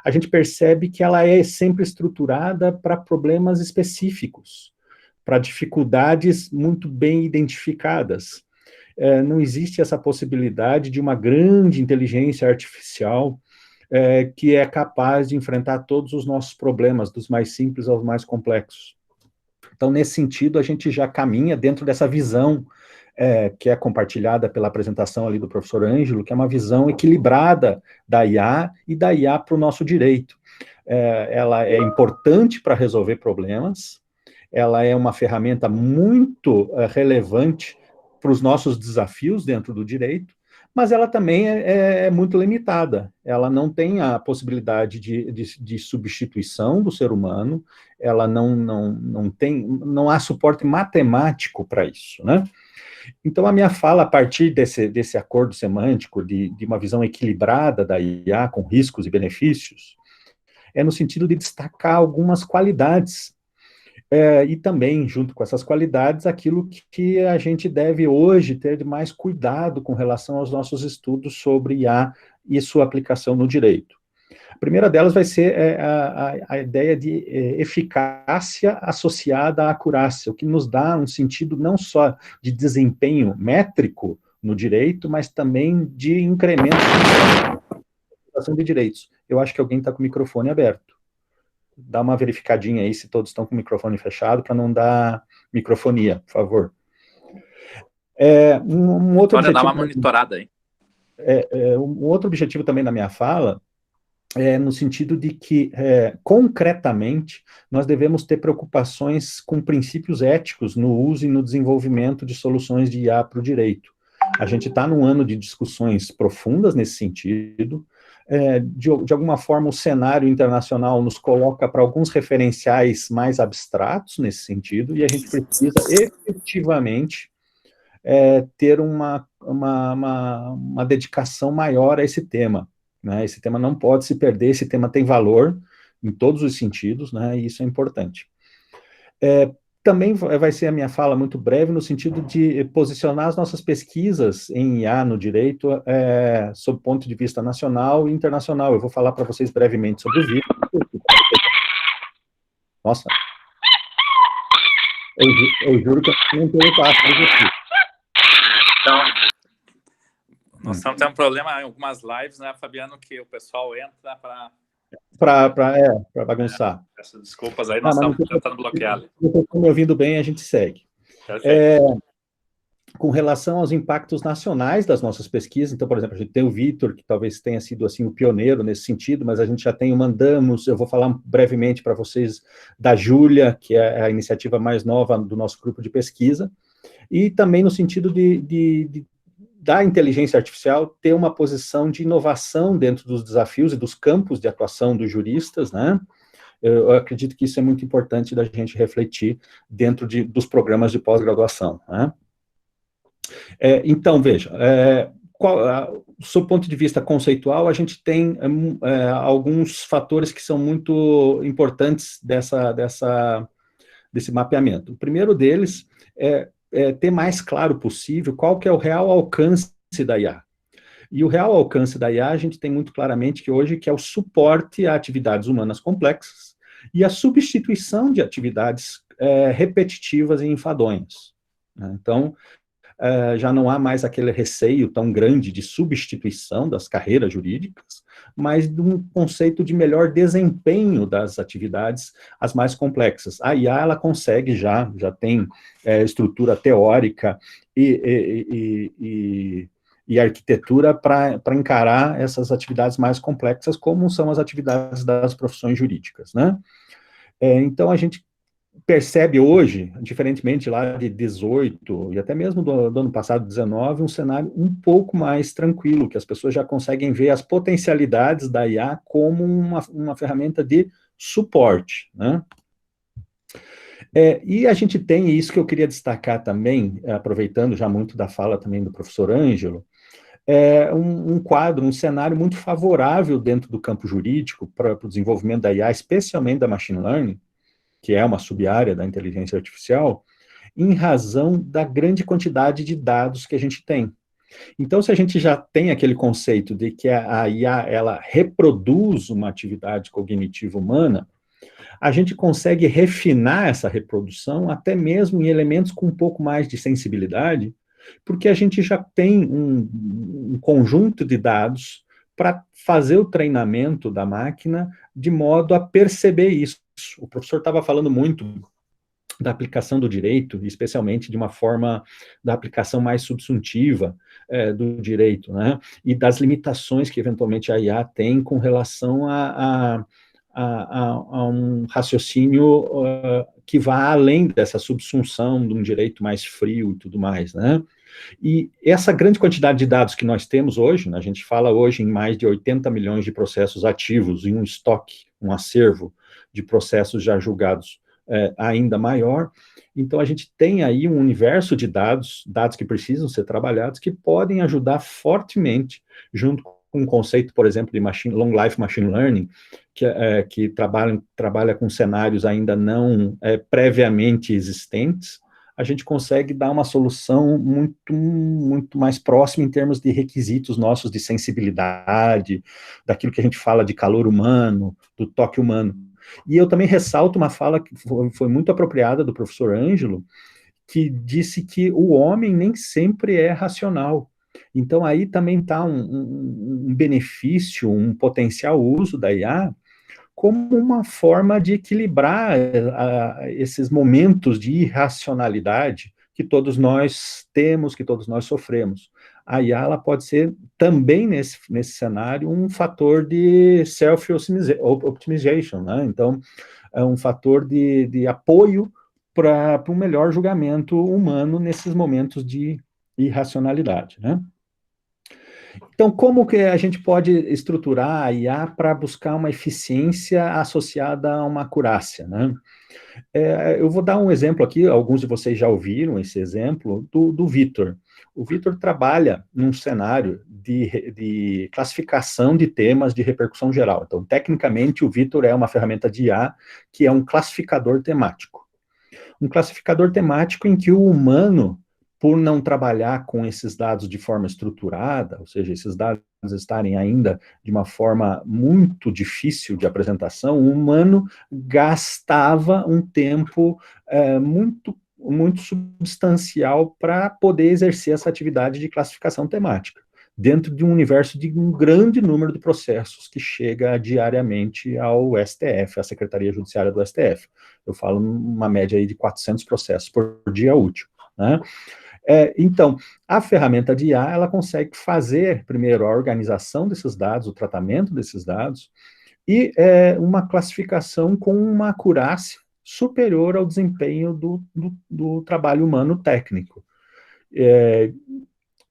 a gente percebe que ela é sempre estruturada para problemas específicos, para dificuldades muito bem identificadas. Não existe essa possibilidade de uma grande inteligência artificial que é capaz de enfrentar todos os nossos problemas, dos mais simples aos mais complexos. Então, nesse sentido, a gente já caminha dentro dessa visão que é compartilhada pela apresentação ali do professor Ângelo, que é uma visão equilibrada da IA e da IA para o nosso direito. Ela é importante para resolver problemas, ela é uma ferramenta muito relevante para os nossos desafios dentro do direito, mas ela também é muito limitada. Ela não tem a possibilidade de substituição do ser humano, ela não há suporte matemático para isso, né? Então, a minha fala, a partir desse acordo semântico, de uma visão equilibrada da IA, com riscos e benefícios, é no sentido de destacar algumas qualidades, e também, junto com essas qualidades, aquilo que a gente deve hoje ter de mais cuidado com relação aos nossos estudos sobre IA e sua aplicação no direito. A primeira delas vai ser a ideia de eficácia associada à acurácia, o que nos dá um sentido não só de desempenho métrico no direito, mas também de incremento de direitos. Eu acho que alguém está com o microfone aberto. Dá uma verificadinha aí se todos estão com o microfone fechado, para não dar microfonia, por favor. Um outro Pode objetivo, dar uma monitorada aí. Um outro objetivo também da minha fala no sentido de que, concretamente, nós devemos ter preocupações com princípios éticos no uso e no desenvolvimento de soluções de IA para o direito. A gente está num ano de discussões profundas nesse sentido. De alguma forma, o cenário internacional nos coloca para alguns referenciais mais abstratos nesse sentido, e a gente precisa efetivamente ter uma dedicação maior a esse tema, né? Esse tema não pode se perder, esse tema tem valor em todos os sentidos, né? E isso é importante. Também vai ser a minha fala muito breve, no sentido de posicionar as nossas pesquisas em IA no direito sob o ponto de vista nacional e internacional. Eu vou falar para vocês brevemente sobre o vídeo. Nossa. Eu juro que eu não tenho pássaro aqui. Então, nós estamos tendo um problema em algumas lives, né, Fabiano, que o pessoal entra para bagunçar. Peço desculpas aí, nós estamos tentando bloquear. Se vocês estão me ouvindo bem, a gente segue. Com relação aos impactos nacionais das nossas pesquisas, então, por exemplo, a gente tem o Vitor, que talvez tenha sido assim, o pioneiro nesse sentido, mas a gente já tem o Mandamos, eu vou falar brevemente para vocês da Júlia, que é a iniciativa mais nova do nosso grupo de pesquisa, e também no sentido da inteligência artificial ter uma posição de inovação dentro dos desafios e dos campos de atuação dos juristas, né? Eu acredito que isso é muito importante da gente refletir dentro dos programas de pós-graduação, né? Então, veja, sob o ponto de vista conceitual, a gente tem alguns fatores que são muito importantes desse mapeamento. O primeiro deles é ter mais claro possível qual que é o real alcance da IA. E o real alcance da IA, a gente tem muito claramente que hoje que é o suporte a atividades humanas complexas e a substituição de atividades repetitivas e enfadonhas, né? Então, já não há mais aquele receio tão grande de substituição das carreiras jurídicas, mas de um conceito de melhor desempenho das atividades as mais complexas. A IA, ela consegue já tem estrutura teórica e arquitetura para encarar essas atividades mais complexas, como são as atividades das profissões jurídicas, né? Então, a gente percebe hoje, diferentemente lá de 18, e até mesmo do ano passado, 19, um cenário um pouco mais tranquilo, que as pessoas já conseguem ver as potencialidades da IA como uma ferramenta de suporte, né? E a gente tem isso que eu queria destacar também, aproveitando já muito da fala também do professor Ângelo, um quadro, um cenário muito favorável dentro do campo jurídico para o desenvolvimento da IA, especialmente da machine learning, que é uma sub-área da inteligência artificial, em razão da grande quantidade de dados que a gente tem. Então, se a gente já tem aquele conceito de que a IA, ela reproduz uma atividade cognitiva humana, a gente consegue refinar essa reprodução até mesmo em elementos com um pouco mais de sensibilidade, porque a gente já tem um conjunto de dados para fazer o treinamento da máquina de modo a perceber isso. O professor estava falando muito da aplicação do direito, especialmente de uma forma da aplicação mais subsuntiva do direito, né? E das limitações que eventualmente a IA tem com relação a um raciocínio que vá além dessa subsunção de um direito mais frio e tudo mais, né? E essa grande quantidade de dados que nós temos hoje, né, a gente fala hoje em mais de 80 milhões de processos ativos, em um estoque, um acervo de processos já julgados ainda maior, então a gente tem aí um universo de dados que precisam ser trabalhados, que podem ajudar fortemente, junto com um conceito, por exemplo, de long life machine learning, que trabalha com cenários ainda não previamente existentes, a gente consegue dar uma solução muito, muito mais próxima em termos de requisitos nossos de sensibilidade, daquilo que a gente fala de calor humano, do toque humano. E eu também ressalto uma fala que foi muito apropriada do professor Ângelo, que disse que o homem nem sempre é racional. Então, aí também está um benefício, um potencial uso da IA como uma forma de equilibrar esses momentos de irracionalidade que todos nós temos, que todos nós sofremos. A IA ela pode ser também, nesse cenário, um fator de self-optimization, né? Então, é um fator de apoio para um melhor julgamento humano nesses momentos de irracionalidade, né? Então, como que a gente pode estruturar a IA para buscar uma eficiência associada a uma acurácia, né? Eu vou dar um exemplo aqui, alguns de vocês já ouviram esse exemplo, do Vitor. O Vitor trabalha num cenário de classificação de temas de repercussão geral. Então, tecnicamente, o Vitor é uma ferramenta de IA que é um classificador temático. Um classificador temático em que o humano, por não trabalhar com esses dados de forma estruturada, ou seja, esses dados estarem ainda de uma forma muito difícil de apresentação, o humano gastava um tempo muito substancial para poder exercer essa atividade de classificação temática, dentro de um universo de um grande número de processos que chega diariamente ao STF, à Secretaria Judiciária do STF. Eu falo uma média aí de 400 processos por dia útil, né? Então, a ferramenta de IA, ela consegue fazer, primeiro, a organização desses dados, o tratamento desses dados, e uma classificação com uma acurácia superior ao desempenho do trabalho humano técnico. E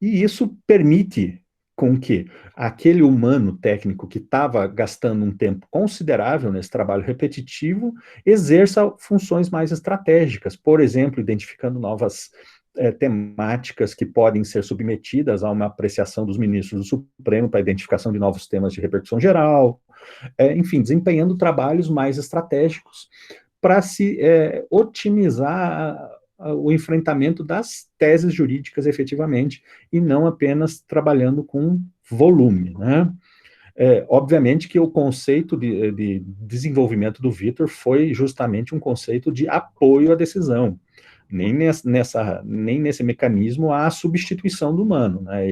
isso permite com que aquele humano técnico que estava gastando um tempo considerável nesse trabalho repetitivo exerça funções mais estratégicas, por exemplo, identificando novas temáticas que podem ser submetidas a uma apreciação dos ministros do Supremo para a identificação de novos temas de repercussão geral, enfim, desempenhando trabalhos mais estratégicos para se otimizar o enfrentamento das teses jurídicas efetivamente, e não apenas trabalhando com volume, né? Obviamente que o conceito de desenvolvimento do Vitor foi justamente um conceito de apoio à decisão. Nem nesse mecanismo há a substituição do humano, né?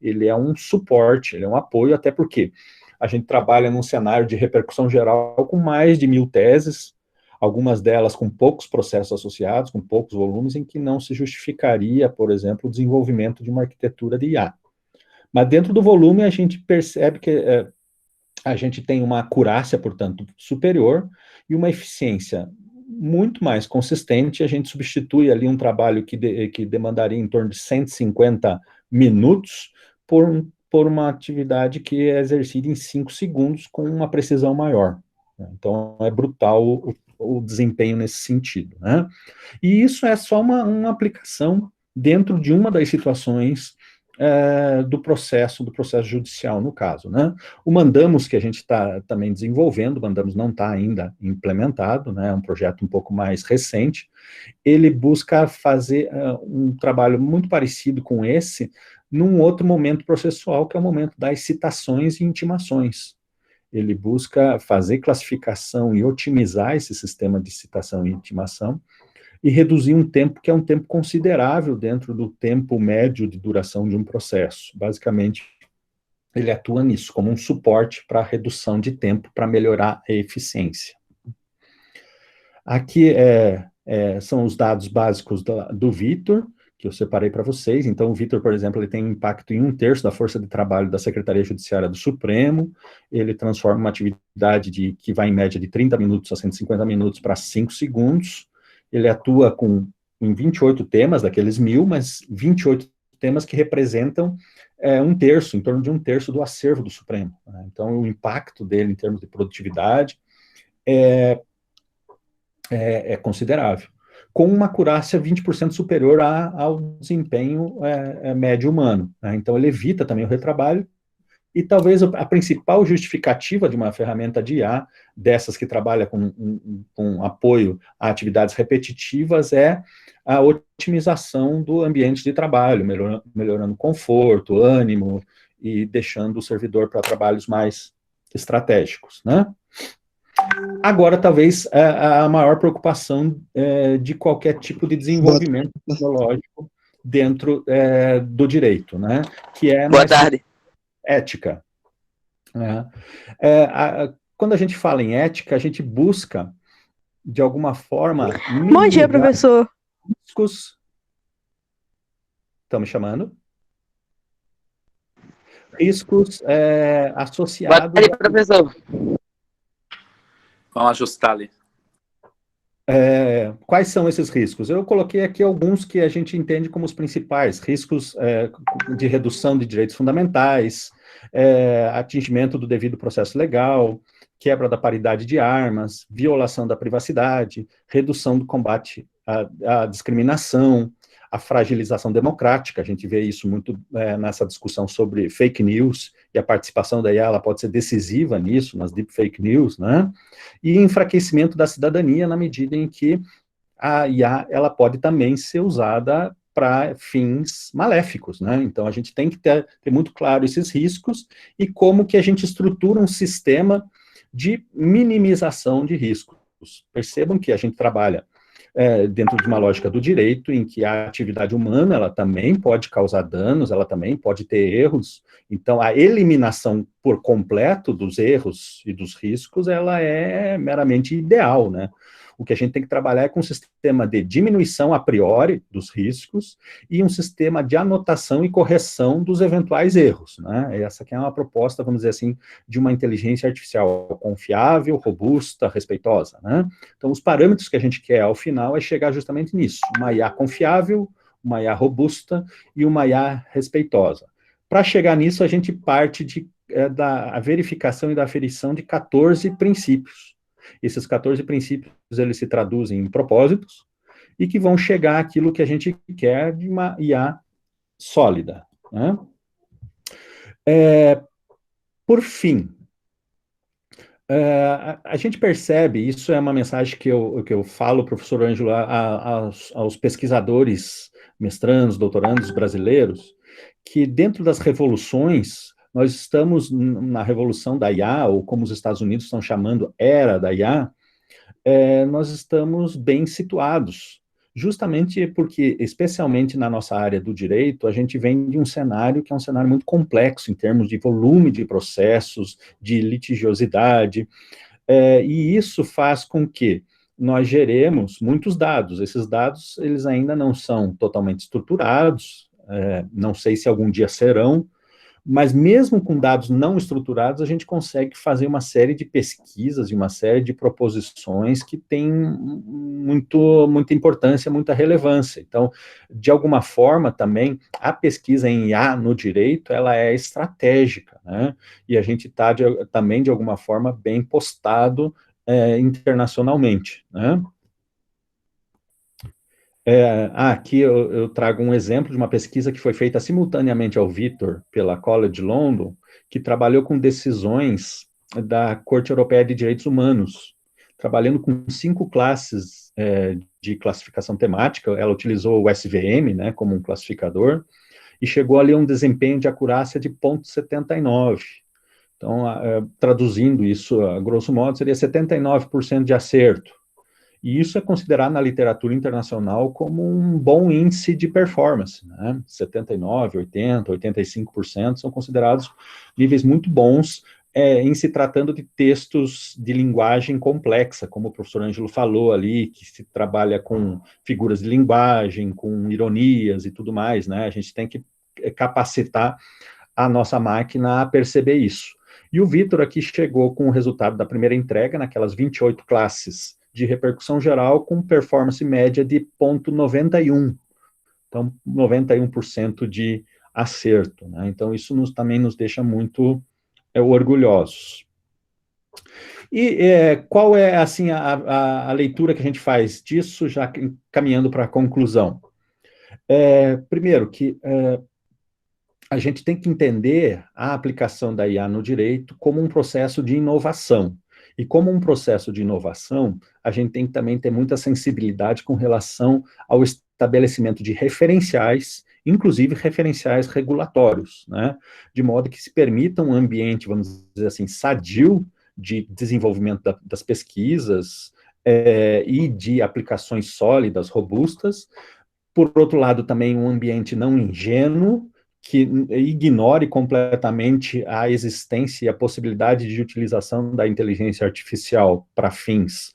Ele é um suporte, ele é um apoio, até porque a gente trabalha num cenário de repercussão geral com mais de 1.000 teses, algumas delas com poucos processos associados, com poucos volumes, em que não se justificaria, por exemplo, o desenvolvimento de uma arquitetura de IA. Mas dentro do volume a gente percebe que a gente tem uma acurácia, portanto, superior e uma eficiência muito mais consistente. A gente substitui ali um trabalho que demandaria em torno de 150 minutos por uma atividade que é exercida em 5 segundos com uma precisão maior. Então, é brutal o desempenho nesse sentido, né? E isso é só uma aplicação dentro de uma das situações do processo judicial, no caso, né? O Mandamus, que a gente está também desenvolvendo, o Mandamus não está ainda implementado, né? É um projeto um pouco mais recente, ele busca fazer um trabalho muito parecido com esse, num outro momento processual, que é o momento das citações e intimações. Ele busca fazer classificação e otimizar esse sistema de citação e intimação, e reduzir um tempo que é um tempo considerável dentro do tempo médio de duração de um processo. Basicamente, ele atua nisso, como um suporte para a redução de tempo, para melhorar a eficiência. Aqui são os dados básicos do Vitor, que eu separei para vocês. Então, o Vitor, por exemplo, ele tem um impacto em 1/3 da força de trabalho da Secretaria Judiciária do Supremo, ele transforma uma atividade que vai em média de 30 minutos a 150 minutos para 5 segundos, ele atua em 28 temas, daqueles 1000, mas 28 temas que representam 1/3, em torno de 1/3 do acervo do Supremo, né? Então, o impacto dele em termos de produtividade é considerável, com uma acurácia 20% superior ao desempenho médio humano, né? Então, ele evita também o retrabalho, e talvez a principal justificativa de uma ferramenta de IA, dessas que trabalha com apoio a atividades repetitivas, é a otimização do ambiente de trabalho, melhorando conforto, ânimo, e deixando o servidor para trabalhos mais estratégicos, né? Agora, talvez, a maior preocupação de qualquer tipo de desenvolvimento tecnológico dentro do direito, né? Que é Boa tarde. Ética. Quando a gente fala em ética, a gente busca, de alguma forma... Bom dia, professor. Riscos... Estão me chamando? Riscos associados... Boa tarde, professor. Vamos ajustar ali. Quais são esses riscos? Eu coloquei aqui alguns que a gente entende como os principais: riscos de redução de direitos fundamentais, atingimento do devido processo legal, quebra da paridade de armas, violação da privacidade, redução do combate à discriminação, a fragilização democrática. A gente vê isso muito nessa discussão sobre fake news, e a participação da IA ela pode ser decisiva nisso, nas deep fake news, né? E enfraquecimento da cidadania, na medida em que a IA ela pode também ser usada para fins maléficos, né? Então, a gente tem que ter muito claro esses riscos e como que a gente estrutura um sistema de minimização de riscos. Percebam que a gente trabalha dentro de uma lógica do direito, em que a atividade humana, ela também pode causar danos, ela também pode ter erros. Então, a eliminação por completo dos erros e dos riscos, ela é meramente ideal, né? O que a gente tem que trabalhar é com um sistema de diminuição a priori dos riscos e um sistema de anotação e correção dos eventuais erros, né? Essa aqui é uma proposta, vamos dizer assim, de uma inteligência artificial confiável, robusta, respeitosa, né? Então, os parâmetros que a gente quer, ao final, é chegar justamente nisso: uma IA confiável, uma IA robusta e uma IA respeitosa. Para chegar nisso, a gente parte da verificação e da aferição de 14 princípios. Esses 14 princípios, eles se traduzem em propósitos, e que vão chegar àquilo que a gente quer de uma IA sólida, né? Por fim, a gente percebe, isso é uma mensagem que eu falo, professor Ângelo, aos pesquisadores, mestrandos, doutorandos brasileiros, que dentro das revoluções, nós estamos na revolução da IA, ou como os Estados Unidos estão chamando, era da IA, nós estamos bem situados, justamente porque, especialmente na nossa área do direito, a gente vem de um cenário que é um cenário muito complexo, em termos de volume de processos, de litigiosidade, e isso faz com que nós geremos muitos dados. Esses dados, eles ainda não são totalmente estruturados, não sei se algum dia serão, mas mesmo com dados não estruturados, a gente consegue fazer uma série de pesquisas e uma série de proposições que têm muita importância, muita relevância. Então, de alguma forma, também, a pesquisa em IA no direito, ela é estratégica, né? E a gente está também, de alguma forma, bem postado internacionalmente, né? Aqui eu trago um exemplo de uma pesquisa que foi feita simultaneamente ao Vitor, pela College London, que trabalhou com decisões da Corte Europeia de Direitos Humanos, trabalhando com 5 classes de classificação temática. Ela utilizou o SVM, né, como um classificador, e chegou ali a um desempenho de acurácia de 0,79. Então, traduzindo isso, a grosso modo, seria 79% de acerto. E isso é considerado na literatura internacional como um bom índice de performance, né? 79%, 80%, 85% são considerados níveis muito bons em se tratando de textos de linguagem complexa, como o professor Ângelo falou ali, que se trabalha com figuras de linguagem, com ironias e tudo mais, né? A gente tem que capacitar a nossa máquina a perceber isso. E o Vitor aqui chegou com o resultado da primeira entrega, naquelas 28 classes de repercussão geral, com performance média de 0,91. Então, 91% de acerto, né? Então, isso também nos deixa muito orgulhosos. E qual é, assim, a leitura que a gente faz disso, já caminhando para a conclusão? Primeiro, que a gente tem que entender a aplicação da IA no direito como um processo de inovação. E como um processo de inovação, a gente tem que também ter muita sensibilidade com relação ao estabelecimento de referenciais, inclusive referenciais regulatórios, né? De modo que se permita um ambiente, vamos dizer assim, sadio de desenvolvimento das pesquisas e de aplicações sólidas, robustas. Por outro lado, também um ambiente não ingênuo, que ignore completamente a existência e a possibilidade de utilização da inteligência artificial para fins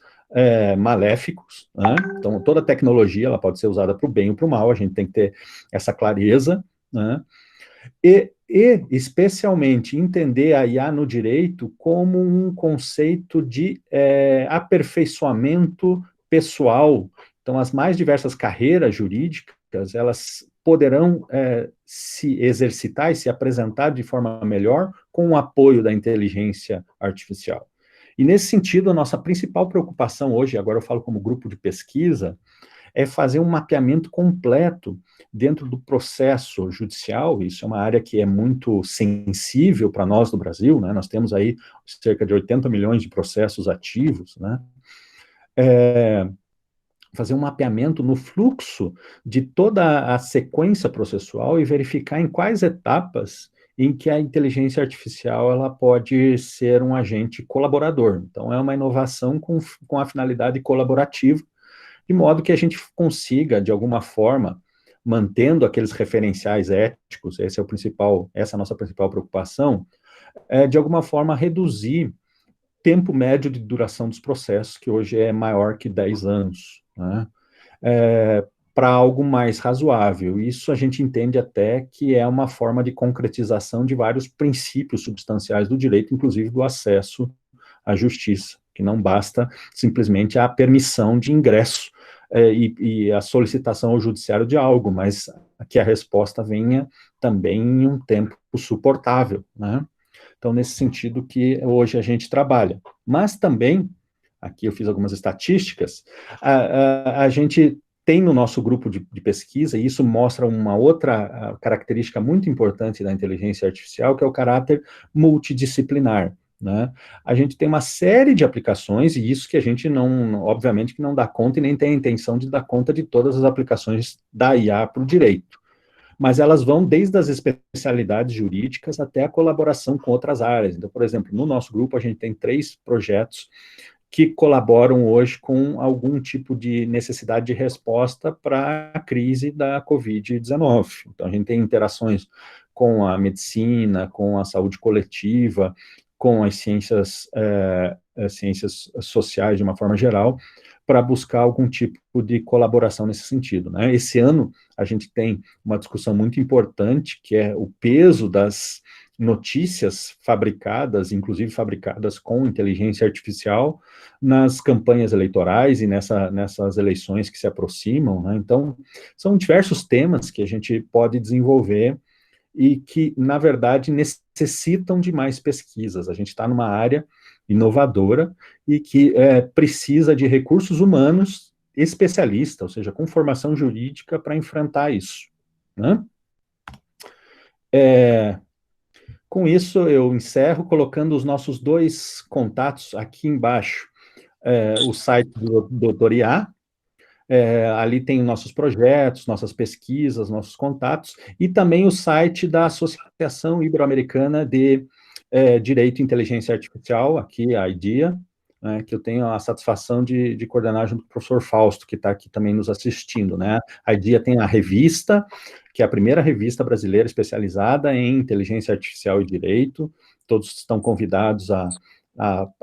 maléficos, né? Então, toda tecnologia ela pode ser usada para o bem ou para o mal, a gente tem que ter essa clareza, né? E especialmente, entender a IA no direito como um conceito de aperfeiçoamento pessoal. Então, as mais diversas carreiras jurídicas, elas poderão se exercitar e se apresentar de forma melhor com o apoio da inteligência artificial. E, nesse sentido, a nossa principal preocupação hoje, agora eu falo como grupo de pesquisa, é fazer um mapeamento completo dentro do processo judicial. Isso é uma área que é muito sensível para nós no Brasil, né? Nós temos aí cerca de 80 milhões de processos ativos, né? Fazer um mapeamento no fluxo de toda a sequência processual e verificar em quais etapas em que a inteligência artificial ela pode ser um agente colaborador. Então, é uma inovação com a finalidade colaborativa, de modo que a gente consiga, de alguma forma, mantendo aqueles referenciais éticos, essa é a nossa principal preocupação, de alguma forma reduzir tempo médio de duração dos processos, que hoje é maior que 10 anos, né? Para algo mais razoável. Isso a gente entende até que é uma forma de concretização de vários princípios substanciais do direito, inclusive do acesso à justiça, que não basta simplesmente a permissão de ingresso e a solicitação ao judiciário de algo, mas que a resposta venha também em um tempo suportável, né? Então, nesse sentido que hoje a gente trabalha. Mas também, aqui eu fiz algumas estatísticas, a gente tem no nosso grupo de pesquisa, e isso mostra uma outra característica muito importante da inteligência artificial, que é o caráter multidisciplinar, né? A gente tem uma série de aplicações, e isso que a gente não, obviamente, que não dá conta e nem tem a intenção de dar conta de todas as aplicações da IA para o direito. Mas elas vão desde as especialidades jurídicas até a colaboração com outras áreas. Então, por exemplo, no nosso grupo a gente tem 3 projetos que colaboram hoje com algum tipo de necessidade de resposta para a crise da Covid-19. Então, a gente tem interações com a medicina, com a saúde coletiva, com as ciências sociais de uma forma geral, para buscar algum tipo de colaboração nesse sentido, né? Esse ano, a gente tem uma discussão muito importante, que é o peso das notícias fabricadas, inclusive fabricadas com inteligência artificial, nas campanhas eleitorais e nessas eleições que se aproximam, né? Então, são diversos temas que a gente pode desenvolver e que, na verdade, necessitam de mais pesquisas. A gente está numa área inovadora e que precisa de recursos humanos especialistas, ou seja, com formação jurídica para enfrentar isso, né? Com isso, eu encerro colocando os nossos dois contatos aqui embaixo. O site do Dr. IA, ali tem nossos projetos, nossas pesquisas, nossos contatos, e também o site da Associação Ibero-Americana de Direito e Inteligência Artificial, aqui a IDEA, né, que eu tenho a satisfação de coordenar junto com o professor Fausto, que está aqui também nos assistindo, né? A IDEA tem a revista, que é a primeira revista brasileira especializada em inteligência artificial e direito, todos estão convidados a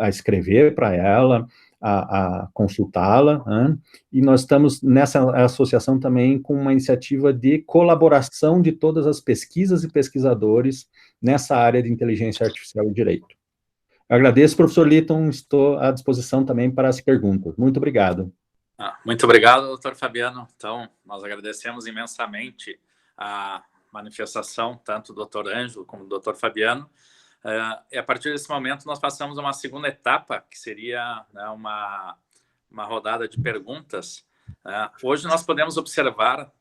escrever para ela, a consultá-la, né? E nós estamos nessa associação também com uma iniciativa de colaboração de todas as pesquisas e pesquisadores nessa área de inteligência artificial e direito. Eu agradeço, professor Litton, estou à disposição também para as perguntas. Muito obrigado. Muito obrigado, doutor Fabiano. Então, nós agradecemos imensamente a manifestação, tanto do doutor Ângelo como do doutor Fabiano. E a partir desse momento, nós passamos a uma segunda etapa, que seria, né, uma rodada de perguntas. Hoje nós podemos observar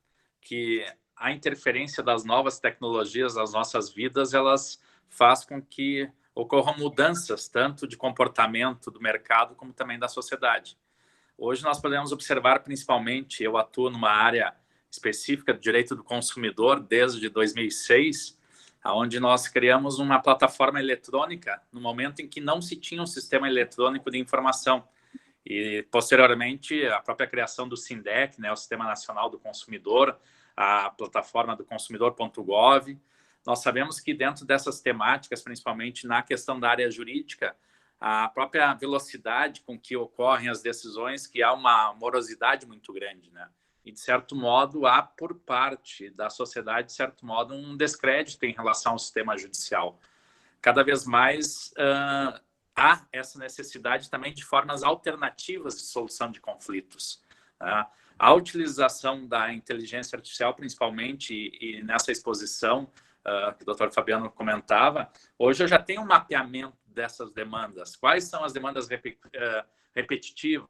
que a interferência das novas tecnologias nas nossas vidas, elas faz com que ocorram mudanças, tanto de comportamento do mercado, como também da sociedade. Hoje nós podemos observar, principalmente, eu atuo numa área específica do direito do consumidor desde 2006, onde nós criamos uma plataforma eletrônica no momento em que não se tinha um sistema eletrônico de informação. E, posteriormente, a própria criação do SINDEC, né, o Sistema Nacional do Consumidor, a plataforma do consumidor.gov. Nós sabemos que dentro dessas temáticas, principalmente na questão da área jurídica, a própria velocidade com que ocorrem as decisões, que há uma morosidade muito grande, né? E, de certo modo, há por parte da sociedade, de certo modo, um descrédito em relação ao sistema judicial. Cada vez mais há essa necessidade também de formas alternativas de solução de conflitos. A utilização da inteligência artificial, principalmente, e nessa exposição que o doutor Fabiano comentava, hoje eu já tenho um mapeamento dessas demandas. Quais são as demandas repetitivas?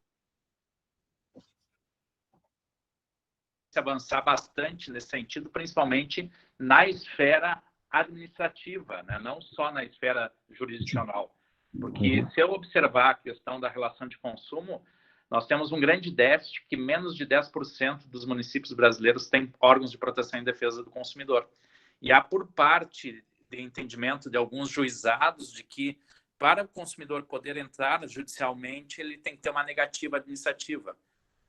Se avançar bastante nesse sentido, principalmente na esfera administrativa, né? Não só na esfera jurisdicional. Porque se eu observar a questão da relação de consumo, nós temos um grande déficit que menos de 10% dos municípios brasileiros têm órgãos de proteção e defesa do consumidor. E há por parte de entendimento de alguns juizados de que para o consumidor poder entrar judicialmente, ele tem que ter uma negativa administrativa.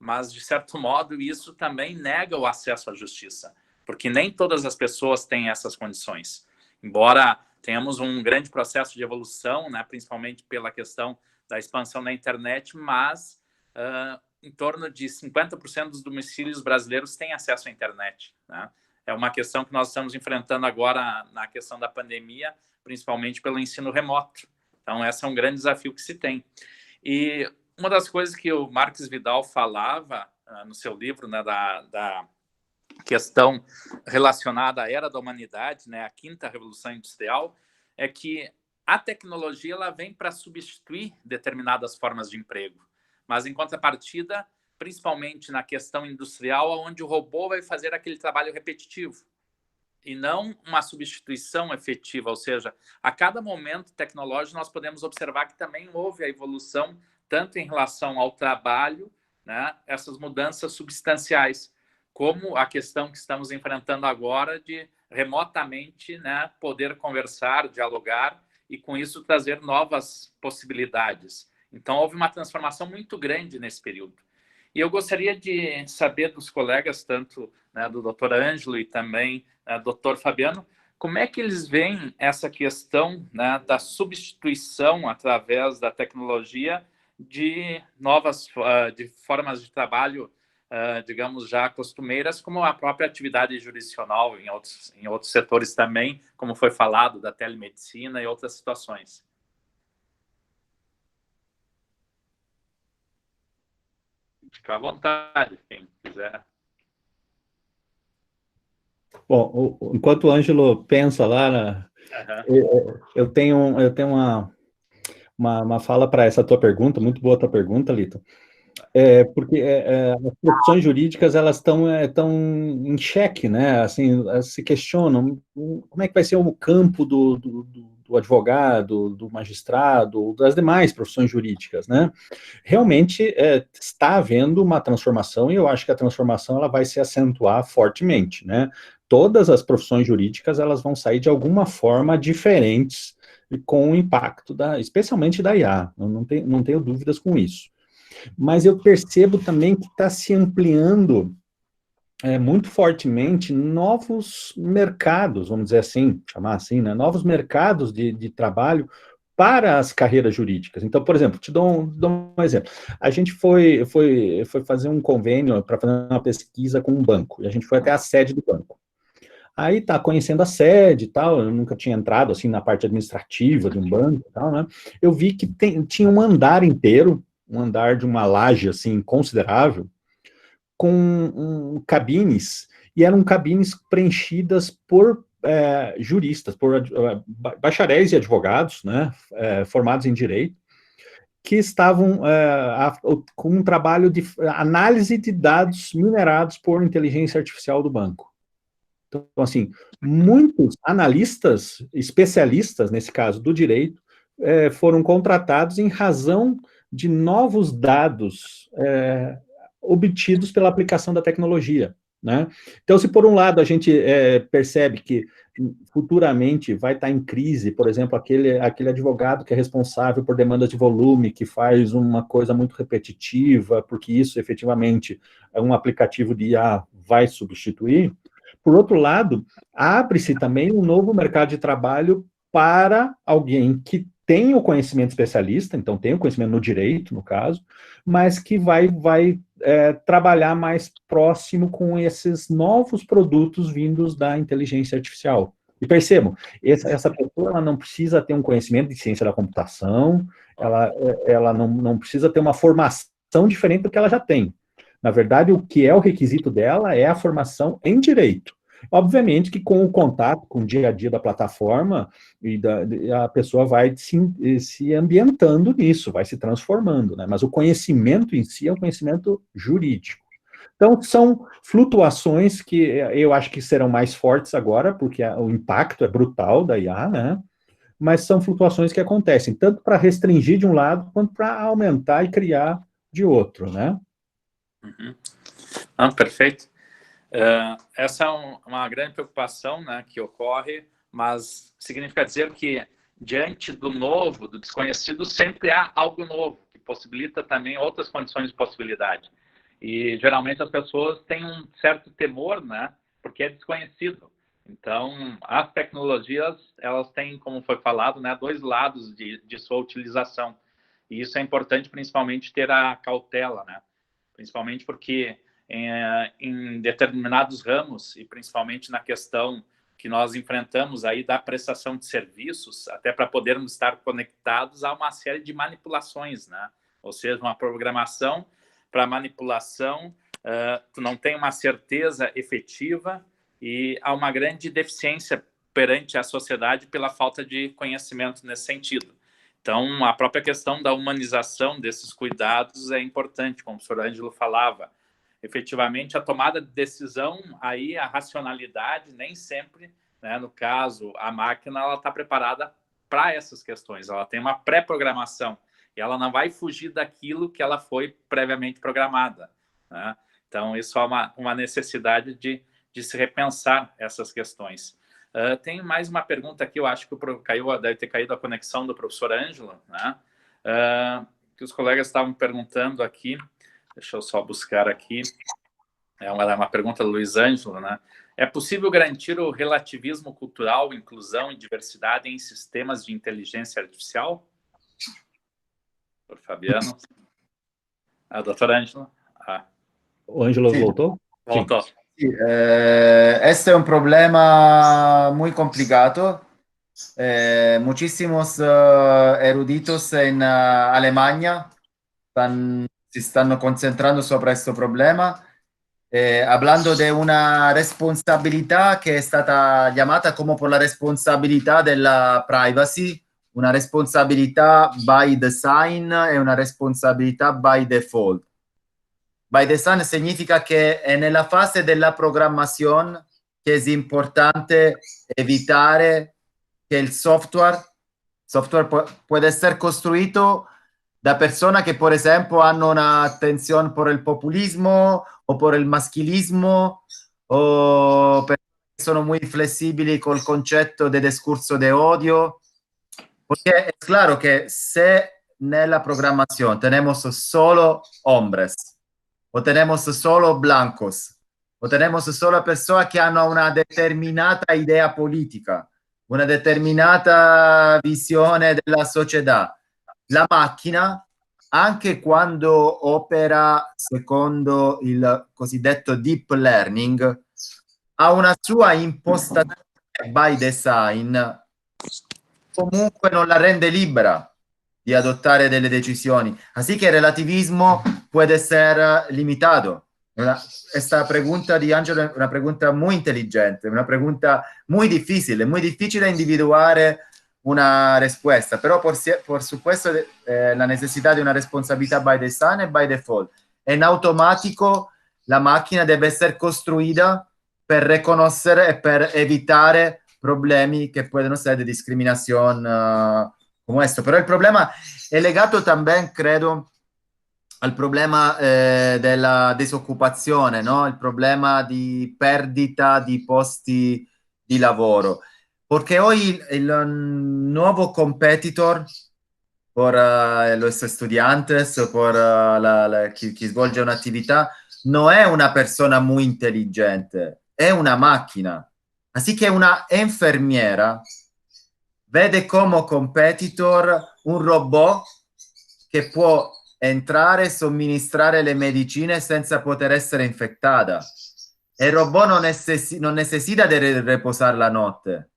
Mas, de certo modo, isso também nega o acesso à justiça, porque nem todas as pessoas têm essas condições. Embora tenhamos um grande processo de evolução, né, principalmente pela questão da expansão da internet, mas em torno de 50% dos domicílios brasileiros têm acesso à internet, né? É uma questão que nós estamos enfrentando agora na questão da pandemia, principalmente pelo ensino remoto. Então, esse é um grande desafio que se tem. E uma das coisas que o Marques Vidal falava no seu livro, né, da questão relacionada à era da humanidade, né, a quinta revolução industrial, é que a tecnologia ela vem para substituir determinadas formas de emprego, mas em contrapartida, principalmente na questão industrial, onde o robô vai fazer aquele trabalho repetitivo e não uma substituição efetiva, ou seja, a cada momento tecnológico nós podemos observar que também houve a evolução tanto em relação ao trabalho, né, essas mudanças substanciais, como a questão que estamos enfrentando agora de remotamente, né, poder conversar, dialogar e com isso trazer novas possibilidades. Então houve uma transformação muito grande nesse período. E eu gostaria de saber dos colegas, tanto, né, do Dr. Ângelo e também do Dr. Fabiano, como é que eles veem essa questão, né, da substituição através da tecnologia de novas de formas de trabalho, digamos, já costumeiras, como a própria atividade jurisdicional em outros setores também, como foi falado, da telemedicina e outras situações. Fica à vontade, quem quiser. Bom, enquanto o Ângelo pensa lá, eu tenho uma fala para essa tua pergunta, muito boa tua pergunta, Lito. Porque as profissões jurídicas, elas estão em xeque, né? Assim, se questionam como é que vai ser o campo do advogado, do magistrado, das demais profissões jurídicas, né? Realmente está havendo uma transformação, e eu acho que a transformação ela vai se acentuar fortemente, né? Todas as profissões jurídicas, elas vão sair de alguma forma diferentes com o impacto especialmente da IA, eu não tenho dúvidas com isso. Mas eu percebo também que está se ampliando muito fortemente novos mercados, vamos dizer assim, chamar assim, né? Novos mercados de trabalho para as carreiras jurídicas. Então, por exemplo, te dou um exemplo. A gente foi fazer um convênio para fazer uma pesquisa com um banco, e a gente foi até a sede do banco. Aí tá conhecendo a sede e tal, eu nunca tinha entrado assim na parte administrativa de um banco e tal, né? Eu vi que tinha um andar inteiro, um andar de uma laje assim considerável, com cabines, e eram cabines preenchidas por juristas, por bacharéis e advogados, né, formados em direito, que estavam com um trabalho de análise de dados minerados por inteligência artificial do banco. Então, assim, muitos analistas, especialistas, nesse caso do direito, foram contratados em razão de novos dados obtidos pela aplicação da tecnologia, né? Então, se por um lado a gente percebe que futuramente vai estar em crise, por exemplo, aquele advogado que é responsável por demandas de volume, que faz uma coisa muito repetitiva, porque isso efetivamente um aplicativo de IA vai substituir. Por outro lado, abre-se também um novo mercado de trabalho para alguém que tem o conhecimento especialista, então tem o conhecimento no direito, no caso, mas que vai trabalhar mais próximo com esses novos produtos vindos da inteligência artificial. E percebam, essa pessoa ela não precisa ter um conhecimento de ciência da computação, ela não precisa ter uma formação diferente do que ela já tem. Na verdade, o que é o requisito dela é a formação em direito. Obviamente que com o contato, com o dia a dia da plataforma, a pessoa vai se ambientando nisso, vai se transformando, né? Mas o conhecimento em si é um conhecimento jurídico. Então, são flutuações que eu acho que serão mais fortes agora, porque o impacto é brutal da IA, né? Mas são flutuações que acontecem, tanto para restringir de um lado, quanto para aumentar e criar de outro, né? Perfeito. Essa é uma grande preocupação, né, que ocorre, mas significa dizer que diante do novo, do desconhecido, sempre há algo novo, que possibilita também outras condições de possibilidade. E geralmente as pessoas têm um certo temor, né, porque é desconhecido. Então, as tecnologias, elas têm, como foi falado, né, dois lados de sua utilização. E isso é importante, principalmente, ter a cautela, né? Principalmente porque em determinados ramos, e principalmente na questão que nós enfrentamos aí da prestação de serviços, até para podermos estar conectados a uma série de manipulações, né? Ou seja, uma programação para manipulação, tu não tem uma certeza efetiva e há uma grande deficiência perante a sociedade pela falta de conhecimento nesse sentido. Então, a própria questão da humanização desses cuidados é importante, como o professor Ângelo falava. Efetivamente, a tomada de decisão, aí a racionalidade nem sempre, né, no caso, a máquina ela está preparada para essas questões, ela tem uma pré-programação e ela não vai fugir daquilo que ela foi previamente programada, né? Então, isso é uma necessidade de se repensar essas questões. Tem mais uma pergunta aqui, eu acho que deve ter caído a conexão do professor Ângelo, né? Que os colegas estavam perguntando aqui, deixa eu só buscar aqui, é uma pergunta do Luiz Ângelo, né? É possível garantir o relativismo cultural, inclusão e diversidade em sistemas de inteligência artificial? Por Fabiano. Doutor Ângelo. O Ângelo voltou? Voltou. Sim. Este es un problema muy complicado. Muchísimos eruditos en Alemania se están concentrando sobre este problema hablando de una responsabilità che è stata chiamata come per la responsabilità della privacy, una responsabilità by design e una responsabilità by default. By design significa che è nella fase della programmazione che è importante evitare che il software può essere costruito da persone che, per esempio, hanno un'attenzione per il populismo o per il maschilismo o perché sono molto flessibili col concetto del discorso di odio. Perché è chiaro che se nella programmazione tenemos solo hombres o tenemos solo blancos o tenemos solo persone che hanno una determinata idea politica, una determinata visione della società, la macchina, anche quando opera secondo il cosiddetto deep learning, ha una sua impostazione by design, comunque non la rende libera di adottare delle decisioni. Así que el relativismo puede ser limitado. Esta pregunta di Angelo è una pregunta muy intelligente, una pregunta muy difficile individuare una risposta, però por supuesto la necessità di una responsabilità by design e by default. En automatico la macchina deve essere costruita per riconoscere e per evitare problemi che possono essere di discriminazione come questo. Però il problema è legato también, credo, al problema della disoccupazione, no? Il problema di perdita di posti di lavoro. Perché oggi il nuovo competitor per los estudiantes, per chi svolge un'attività, non è una persona muy intelligente, è una macchina. Así che una infermiera vede come competitor un robot che può entrare e somministrare le medicine senza poter essere infettata. E il robot non necessita di riposare la notte.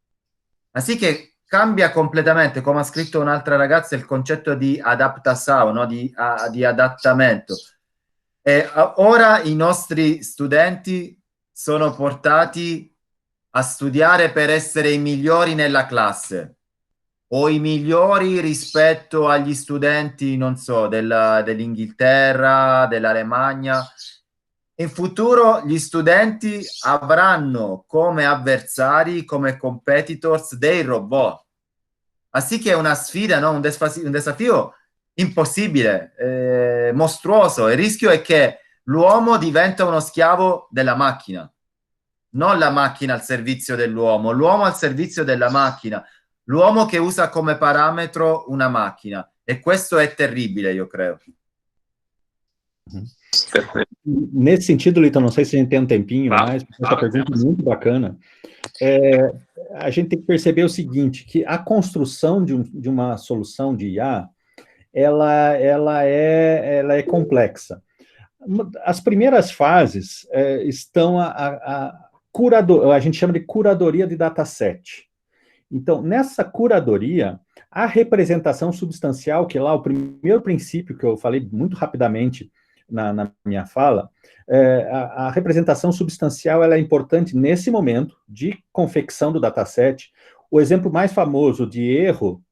Así che cambia completamente, come ha scritto un'altra ragazza, il concetto di adaptazione, no? di adattamento. E ora i nostri studenti sono portati a studiare per essere i migliori nella classe o i migliori rispetto agli studenti, non so, dell'Inghilterra, dell'Alemagna. In futuro gli studenti avranno come avversari, come competitors dei robot. Así che è una sfida, no? un desafio impossibile, mostruoso. Il rischio è che l'uomo diventa uno schiavo della macchina, non la macchina al servizio dell'uomo, l'uomo al servizio della macchina, l'uomo che usa come parametro una macchina. E questo è terribile, io credo. Nesse sentido, Lito, não sei se a gente tem um tempinho mais, porque essa pergunta é muito bacana. A gente tem que perceber o seguinte, que a construção de uma solução de IA, ela é complexa. As primeiras fases estão a gente chama de curadoria de dataset. Então, nessa curadoria, a representação substancial, que é lá o primeiro princípio que eu falei muito rapidamente na minha fala, a representação substancial ela é importante nesse momento de confecção do dataset. O exemplo mais famoso de erro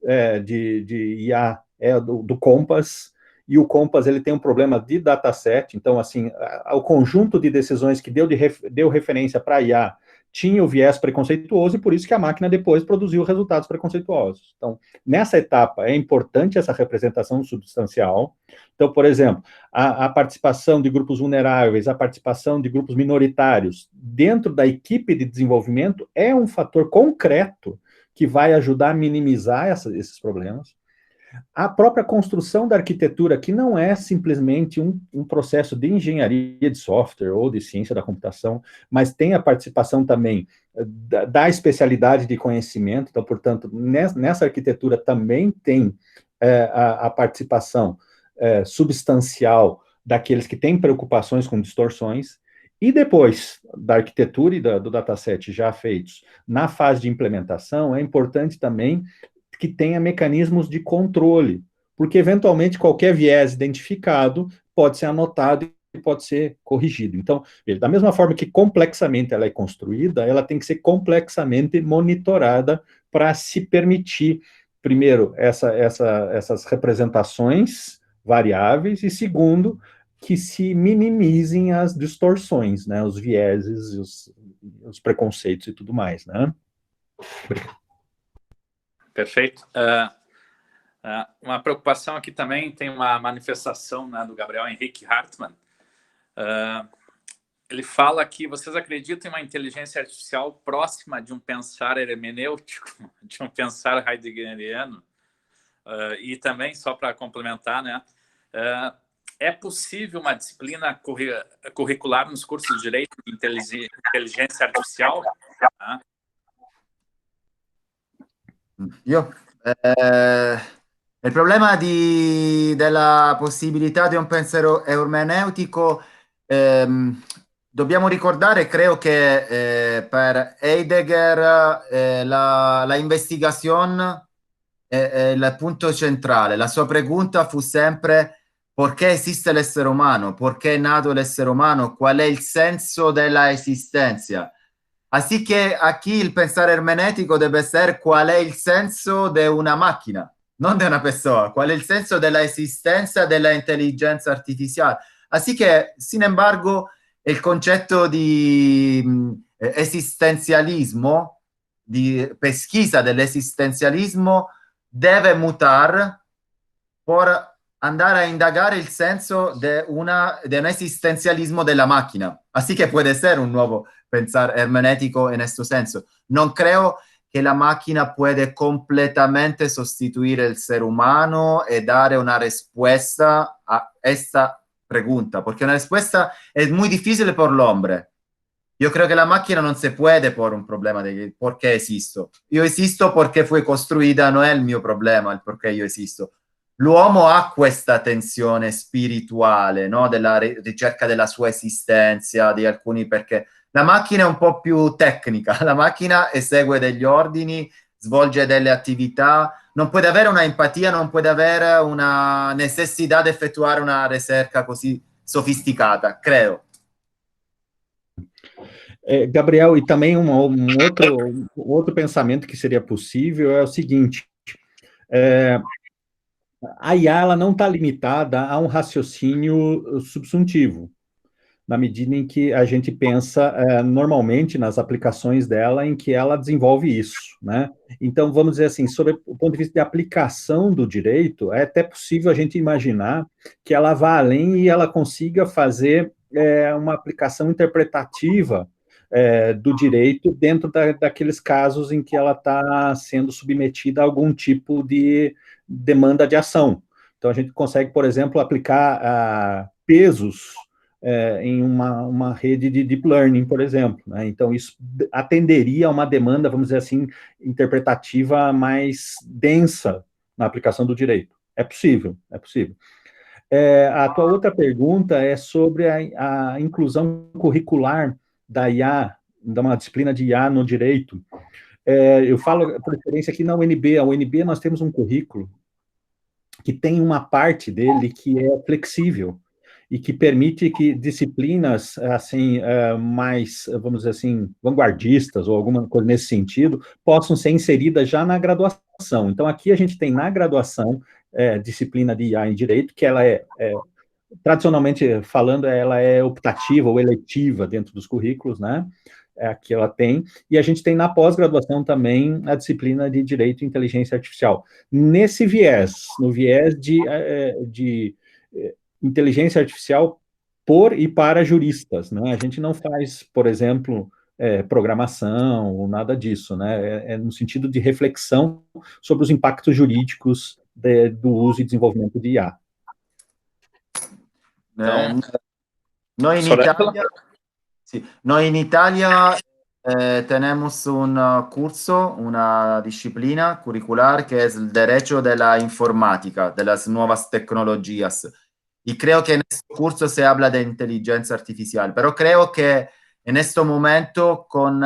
de IA é do Compass, e o Compass ele tem um problema de dataset, então, assim, o conjunto de decisões que deu referência para a IA tinha o viés preconceituoso, e por isso que a máquina depois produziu resultados preconceituosos. Então, nessa etapa, é importante essa representação substancial. Então, por exemplo, a participação de grupos vulneráveis, a participação de grupos minoritários dentro da equipe de desenvolvimento é um fator concreto que vai ajudar a minimizar esses problemas. A própria construção da arquitetura, que não é simplesmente um processo de engenharia de software ou de ciência da computação, mas tem a participação também da especialidade de conhecimento. Então, portanto, nessa arquitetura também tem a participação substancial daqueles que têm preocupações com distorções. E depois da arquitetura e do dataset já feitos na fase de implementação, é importante também que tenha mecanismos de controle, porque eventualmente qualquer viés identificado pode ser anotado pode ser corrigido. Então, da mesma forma que complexamente ela é construída, ela tem que ser complexamente monitorada para se permitir, primeiro, essas representações variáveis, e segundo, que se minimizem as distorções, né, os vieses, os preconceitos e tudo mais, né? Perfeito. Uma preocupação aqui também, tem uma manifestação, né, do Gabriel Henrique Hartmann. Ele fala que vocês acreditam em uma inteligência artificial próxima de um pensar hermenêutico, de um pensar heideggeriano, e também, só para complementar, né, é possível uma disciplina curricular nos cursos de Direito de Inteligência Artificial? Il problema della possibilità di un pensiero ermeneutico, dobbiamo ricordare, creo che per Heidegger la investigazione è il punto centrale. La sua pregunta fu sempre: perché esiste l'essere umano? Perché è nato l'essere umano? Qual è il senso della esistenza? Así que aquí el pensar hermenéutico debe ser cuál es el senso de una máquina, no de una persona, cuál es el senso de la existencia de la inteligencia artificial. Así que, sin embargo, el concepto de existencialismo, de pesquisa del existencialismo, debe mutar por andar a indagar el senso de un existencialismo de la máquina. Así que puede ser un nuevo pensar hermenético en este senso. No creo que la máquina puede completamente sustituir el ser humano y dar una respuesta a esta pregunta, porque una respuesta es muy difícil por el hombre. Yo creo que la máquina no se puede por un problema de por qué existo. Yo existo porque fui construida, no es el mio problema el por qué yo existo. L'uomo ha questa tensione spirituale, no? Della ricerca della sua esistenza, di alcuni, perché la macchina è un po' più tecnica, la macchina esegue degli ordini, svolge delle attività, non puede avere una empatia, non puede avere una necessità di effettuare una ricerca così sofisticata, credo. Gabriel, e também outro pensamento que seria possível é o seguinte: a IA ela não está limitada a um raciocínio subsuntivo, na medida em que a gente pensa normalmente nas aplicações dela, em que ela desenvolve isso, né? Então, vamos dizer assim, sobre o ponto de vista de aplicação do direito, é até possível a gente imaginar que ela vá além e ela consiga fazer uma aplicação interpretativa do direito dentro daqueles casos em que ela está sendo submetida a algum tipo de demanda de ação. Então, a gente consegue, por exemplo, aplicar pesos em uma rede de deep learning, por exemplo, né? Então, isso atenderia a uma demanda, vamos dizer assim, interpretativa mais densa na aplicação do direito. É possível, é possível. A tua outra pergunta é sobre a inclusão curricular da IA, de uma disciplina de IA no direito. Eu falo por experiência aqui na UNB. A UNB nós temos um currículo que tem uma parte dele que é flexível e que permite que disciplinas assim mais, vamos dizer assim, vanguardistas ou alguma coisa nesse sentido possam ser inseridas já na graduação. Então, aqui a gente tem na graduação disciplina de IA em Direito, que ela tradicionalmente falando, ela é optativa ou eletiva dentro dos currículos, né? Aqui ela tem, e a gente tem na pós-graduação também a disciplina de Direito e Inteligência Artificial. Nesse viés, no viés de inteligência artificial por e para juristas, né? A gente não faz, por exemplo, programação ou nada disso, né? É no sentido de reflexão sobre os impactos jurídicos do uso e desenvolvimento de IA. Noi in Italia tenemos un curso, una disciplina curricular que es el derecho de la informática, de las nuevas tecnologías. Y creo que en este curso se habla de inteligencia artificial, pero creo que en este momento, con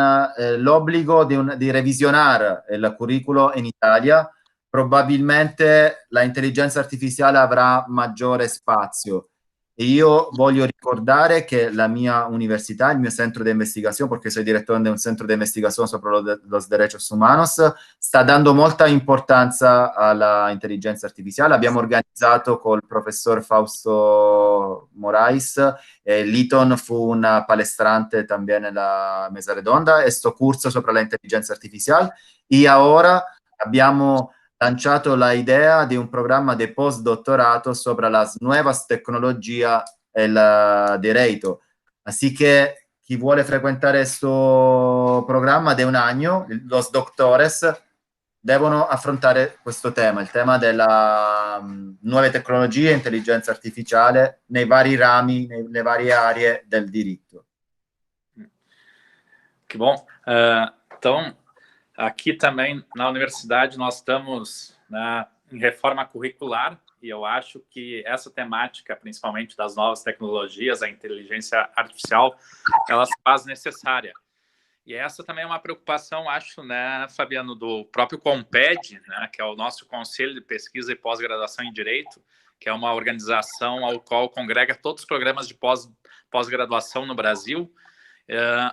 l'obbligo di revisionar el currículo en Italia, probabilmente la inteligencia artificial avrà maggiore spazio. E io voglio ricordare che la mia università, il mio centro di investigazione, perché sono direttore di un centro di investigazione sopra los derechos humanos, sta dando molta importanza alla intelligenza artificiale. Abbiamo organizzato col professor Fausto Morais, Liton fu una palestrante también nella mesa redonda, e sto corso sopra la intelligenza artificiale. E ora abbiamo lanciato la idea de un programa de postdoctorato sobre las nuevas tecnologías el derecho. Así que quien vuole frecuentare questo programma de un año, los doctores devono affrontare questo tema, il tema della nuove tecnologie e intelligenza artificiale nei vari rami, nelle varie aree del diritto. Que bom. Então, aqui também na universidade nós estamos em reforma curricular e eu acho que essa temática, principalmente das novas tecnologias, a inteligência artificial, ela se faz necessária. E essa também é uma preocupação, acho, né, Fabiano, do próprio CONPED, né, que é o nosso Conselho de Pesquisa e Pós-Graduação em Direito, que é uma organização ao qual congrega todos os programas de pós-graduação no Brasil.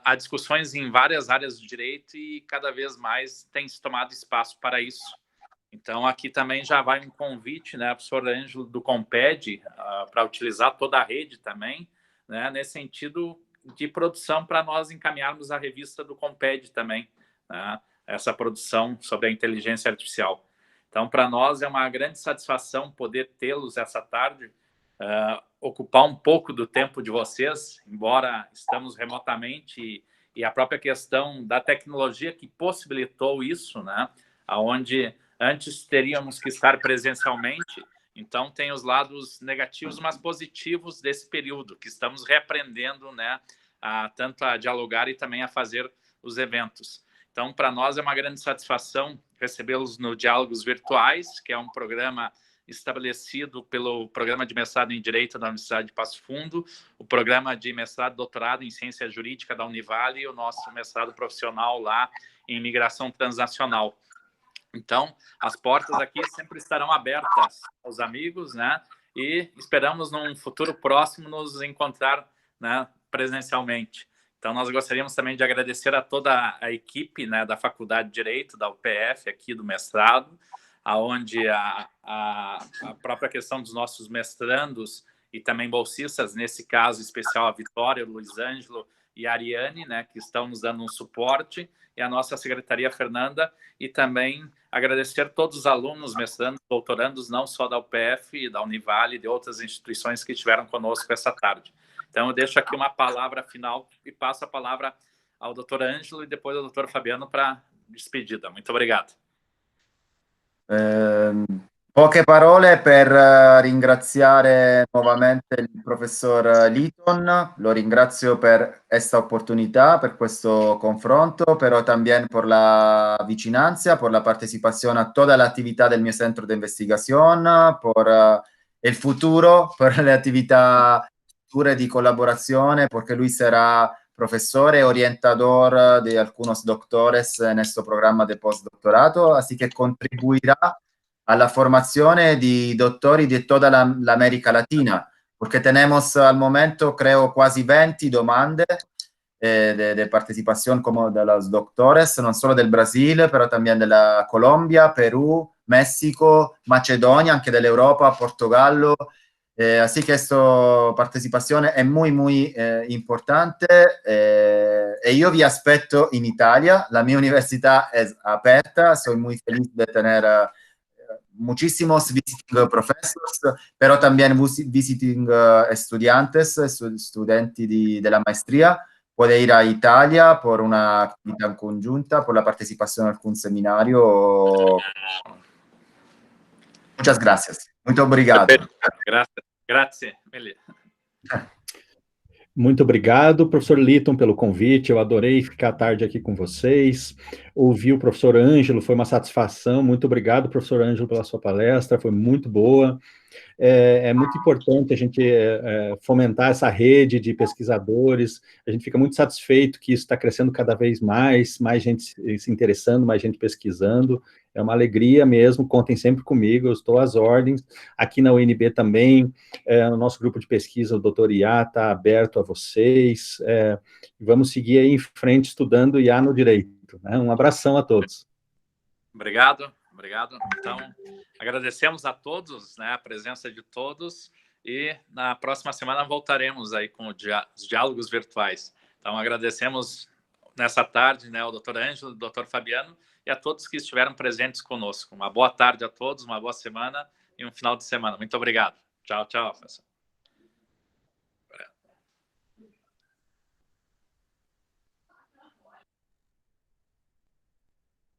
Há discussões em várias áreas do direito e cada vez mais tem se tomado espaço para isso. Então, aqui também já vai um convite, né, professor Ângelo, do CONPED, para utilizar toda a rede também, né, nesse sentido de produção, para nós encaminharmos a revista do CONPED também, né, essa produção sobre a inteligência artificial. Então, para nós é uma grande satisfação poder tê-los essa tarde, ocupar um pouco do tempo de vocês, embora estamos remotamente, e a própria questão da tecnologia que possibilitou isso, né, onde antes teríamos que estar presencialmente. Então, tem os lados negativos, mas positivos desse período, que estamos reaprendendo, né, tanto a dialogar e também a fazer os eventos. Então, para nós é uma grande satisfação recebê-los no Diálogos Virtuais, que é um programa estabelecido pelo Programa de Mestrado em Direito da Universidade de Passo Fundo, o Programa de Mestrado e Doutorado em Ciência Jurídica da Univale e o nosso mestrado profissional lá em Imigração Transnacional. Então, as portas aqui sempre estarão abertas aos amigos, né? E esperamos, num futuro próximo, nos encontrar, né, presencialmente. Então, nós gostaríamos também de agradecer a toda a equipe, né, da Faculdade de Direito, da UPF, aqui do mestrado, onde a própria questão dos nossos mestrandos e também bolsistas, nesse caso especial a Vitória, o Luiz Ângelo e a Ariane, né, que estão nos dando um suporte, e a nossa secretaria Fernanda, e também agradecer todos os alunos, mestrandos, doutorandos, não só da UPF, da Univale, de outras instituições que estiveram conosco essa tarde. Então, eu deixo aqui uma palavra final e passo a palavra ao doutor Ângelo e depois ao doutor Fabiano para despedida. Muito obrigado. Poche parole per ringraziare nuovamente il professor Liton. Lo ringrazio per questa opportunità, per questo confronto, pero también por la vicinanza, por la participación a toda la actividad del mio centro de investigación, por el futuro, por le attività future di collaborazione, porque lui será profesor e orientador de algunos doctores en este programa de postdoctorato, así que contribuirá a la formación de doctores de toda la América Latina, porque tenemos al momento, creo, quasi 20 domande de participación como de los doctores, no solo del Brasil, pero también de la Colombia, Perú, México, Macedonia, anche dell'Europa, Portogallo. Así que esta participación es muy, muy importante. Y yo vi aspetto in Italia. La mia università es aperta. Soy muy feliz de tener muchísimos visiting professors, pero también visiting estudiantes, studenti de la maestría. Puede ir a Italia por una actividad conjunta, por la participación en algún seminario. Muchas gracias. Muito obrigado. Grazie. Beleza. Muito obrigado, professor Liton, pelo convite. Eu adorei ficar à tarde aqui com vocês. Ouvir o professor Ângelo, foi uma satisfação. Muito obrigado, professor Ângelo, pela sua palestra, foi muito boa. É muito importante a gente fomentar essa rede de pesquisadores. A gente fica muito satisfeito que isso está crescendo cada vez mais gente se interessando, mais gente pesquisando. É uma alegria mesmo, contem sempre comigo, eu estou às ordens. Aqui na UNB também, no nosso grupo de pesquisa, o doutor Iá está aberto a vocês. Vamos seguir aí em frente estudando Iá no direito, né? Um abração a todos. Obrigado. Então, agradecemos a todos, né, a presença de todos, e na próxima semana voltaremos aí com os diálogos virtuais. Então, agradecemos nessa tarde, né, ao doutor Ângelo, ao doutor Fabiano, e a todos que estiveram presentes conosco. Uma boa tarde a todos, uma boa semana e um final de semana. Muito obrigado. Tchau, professor.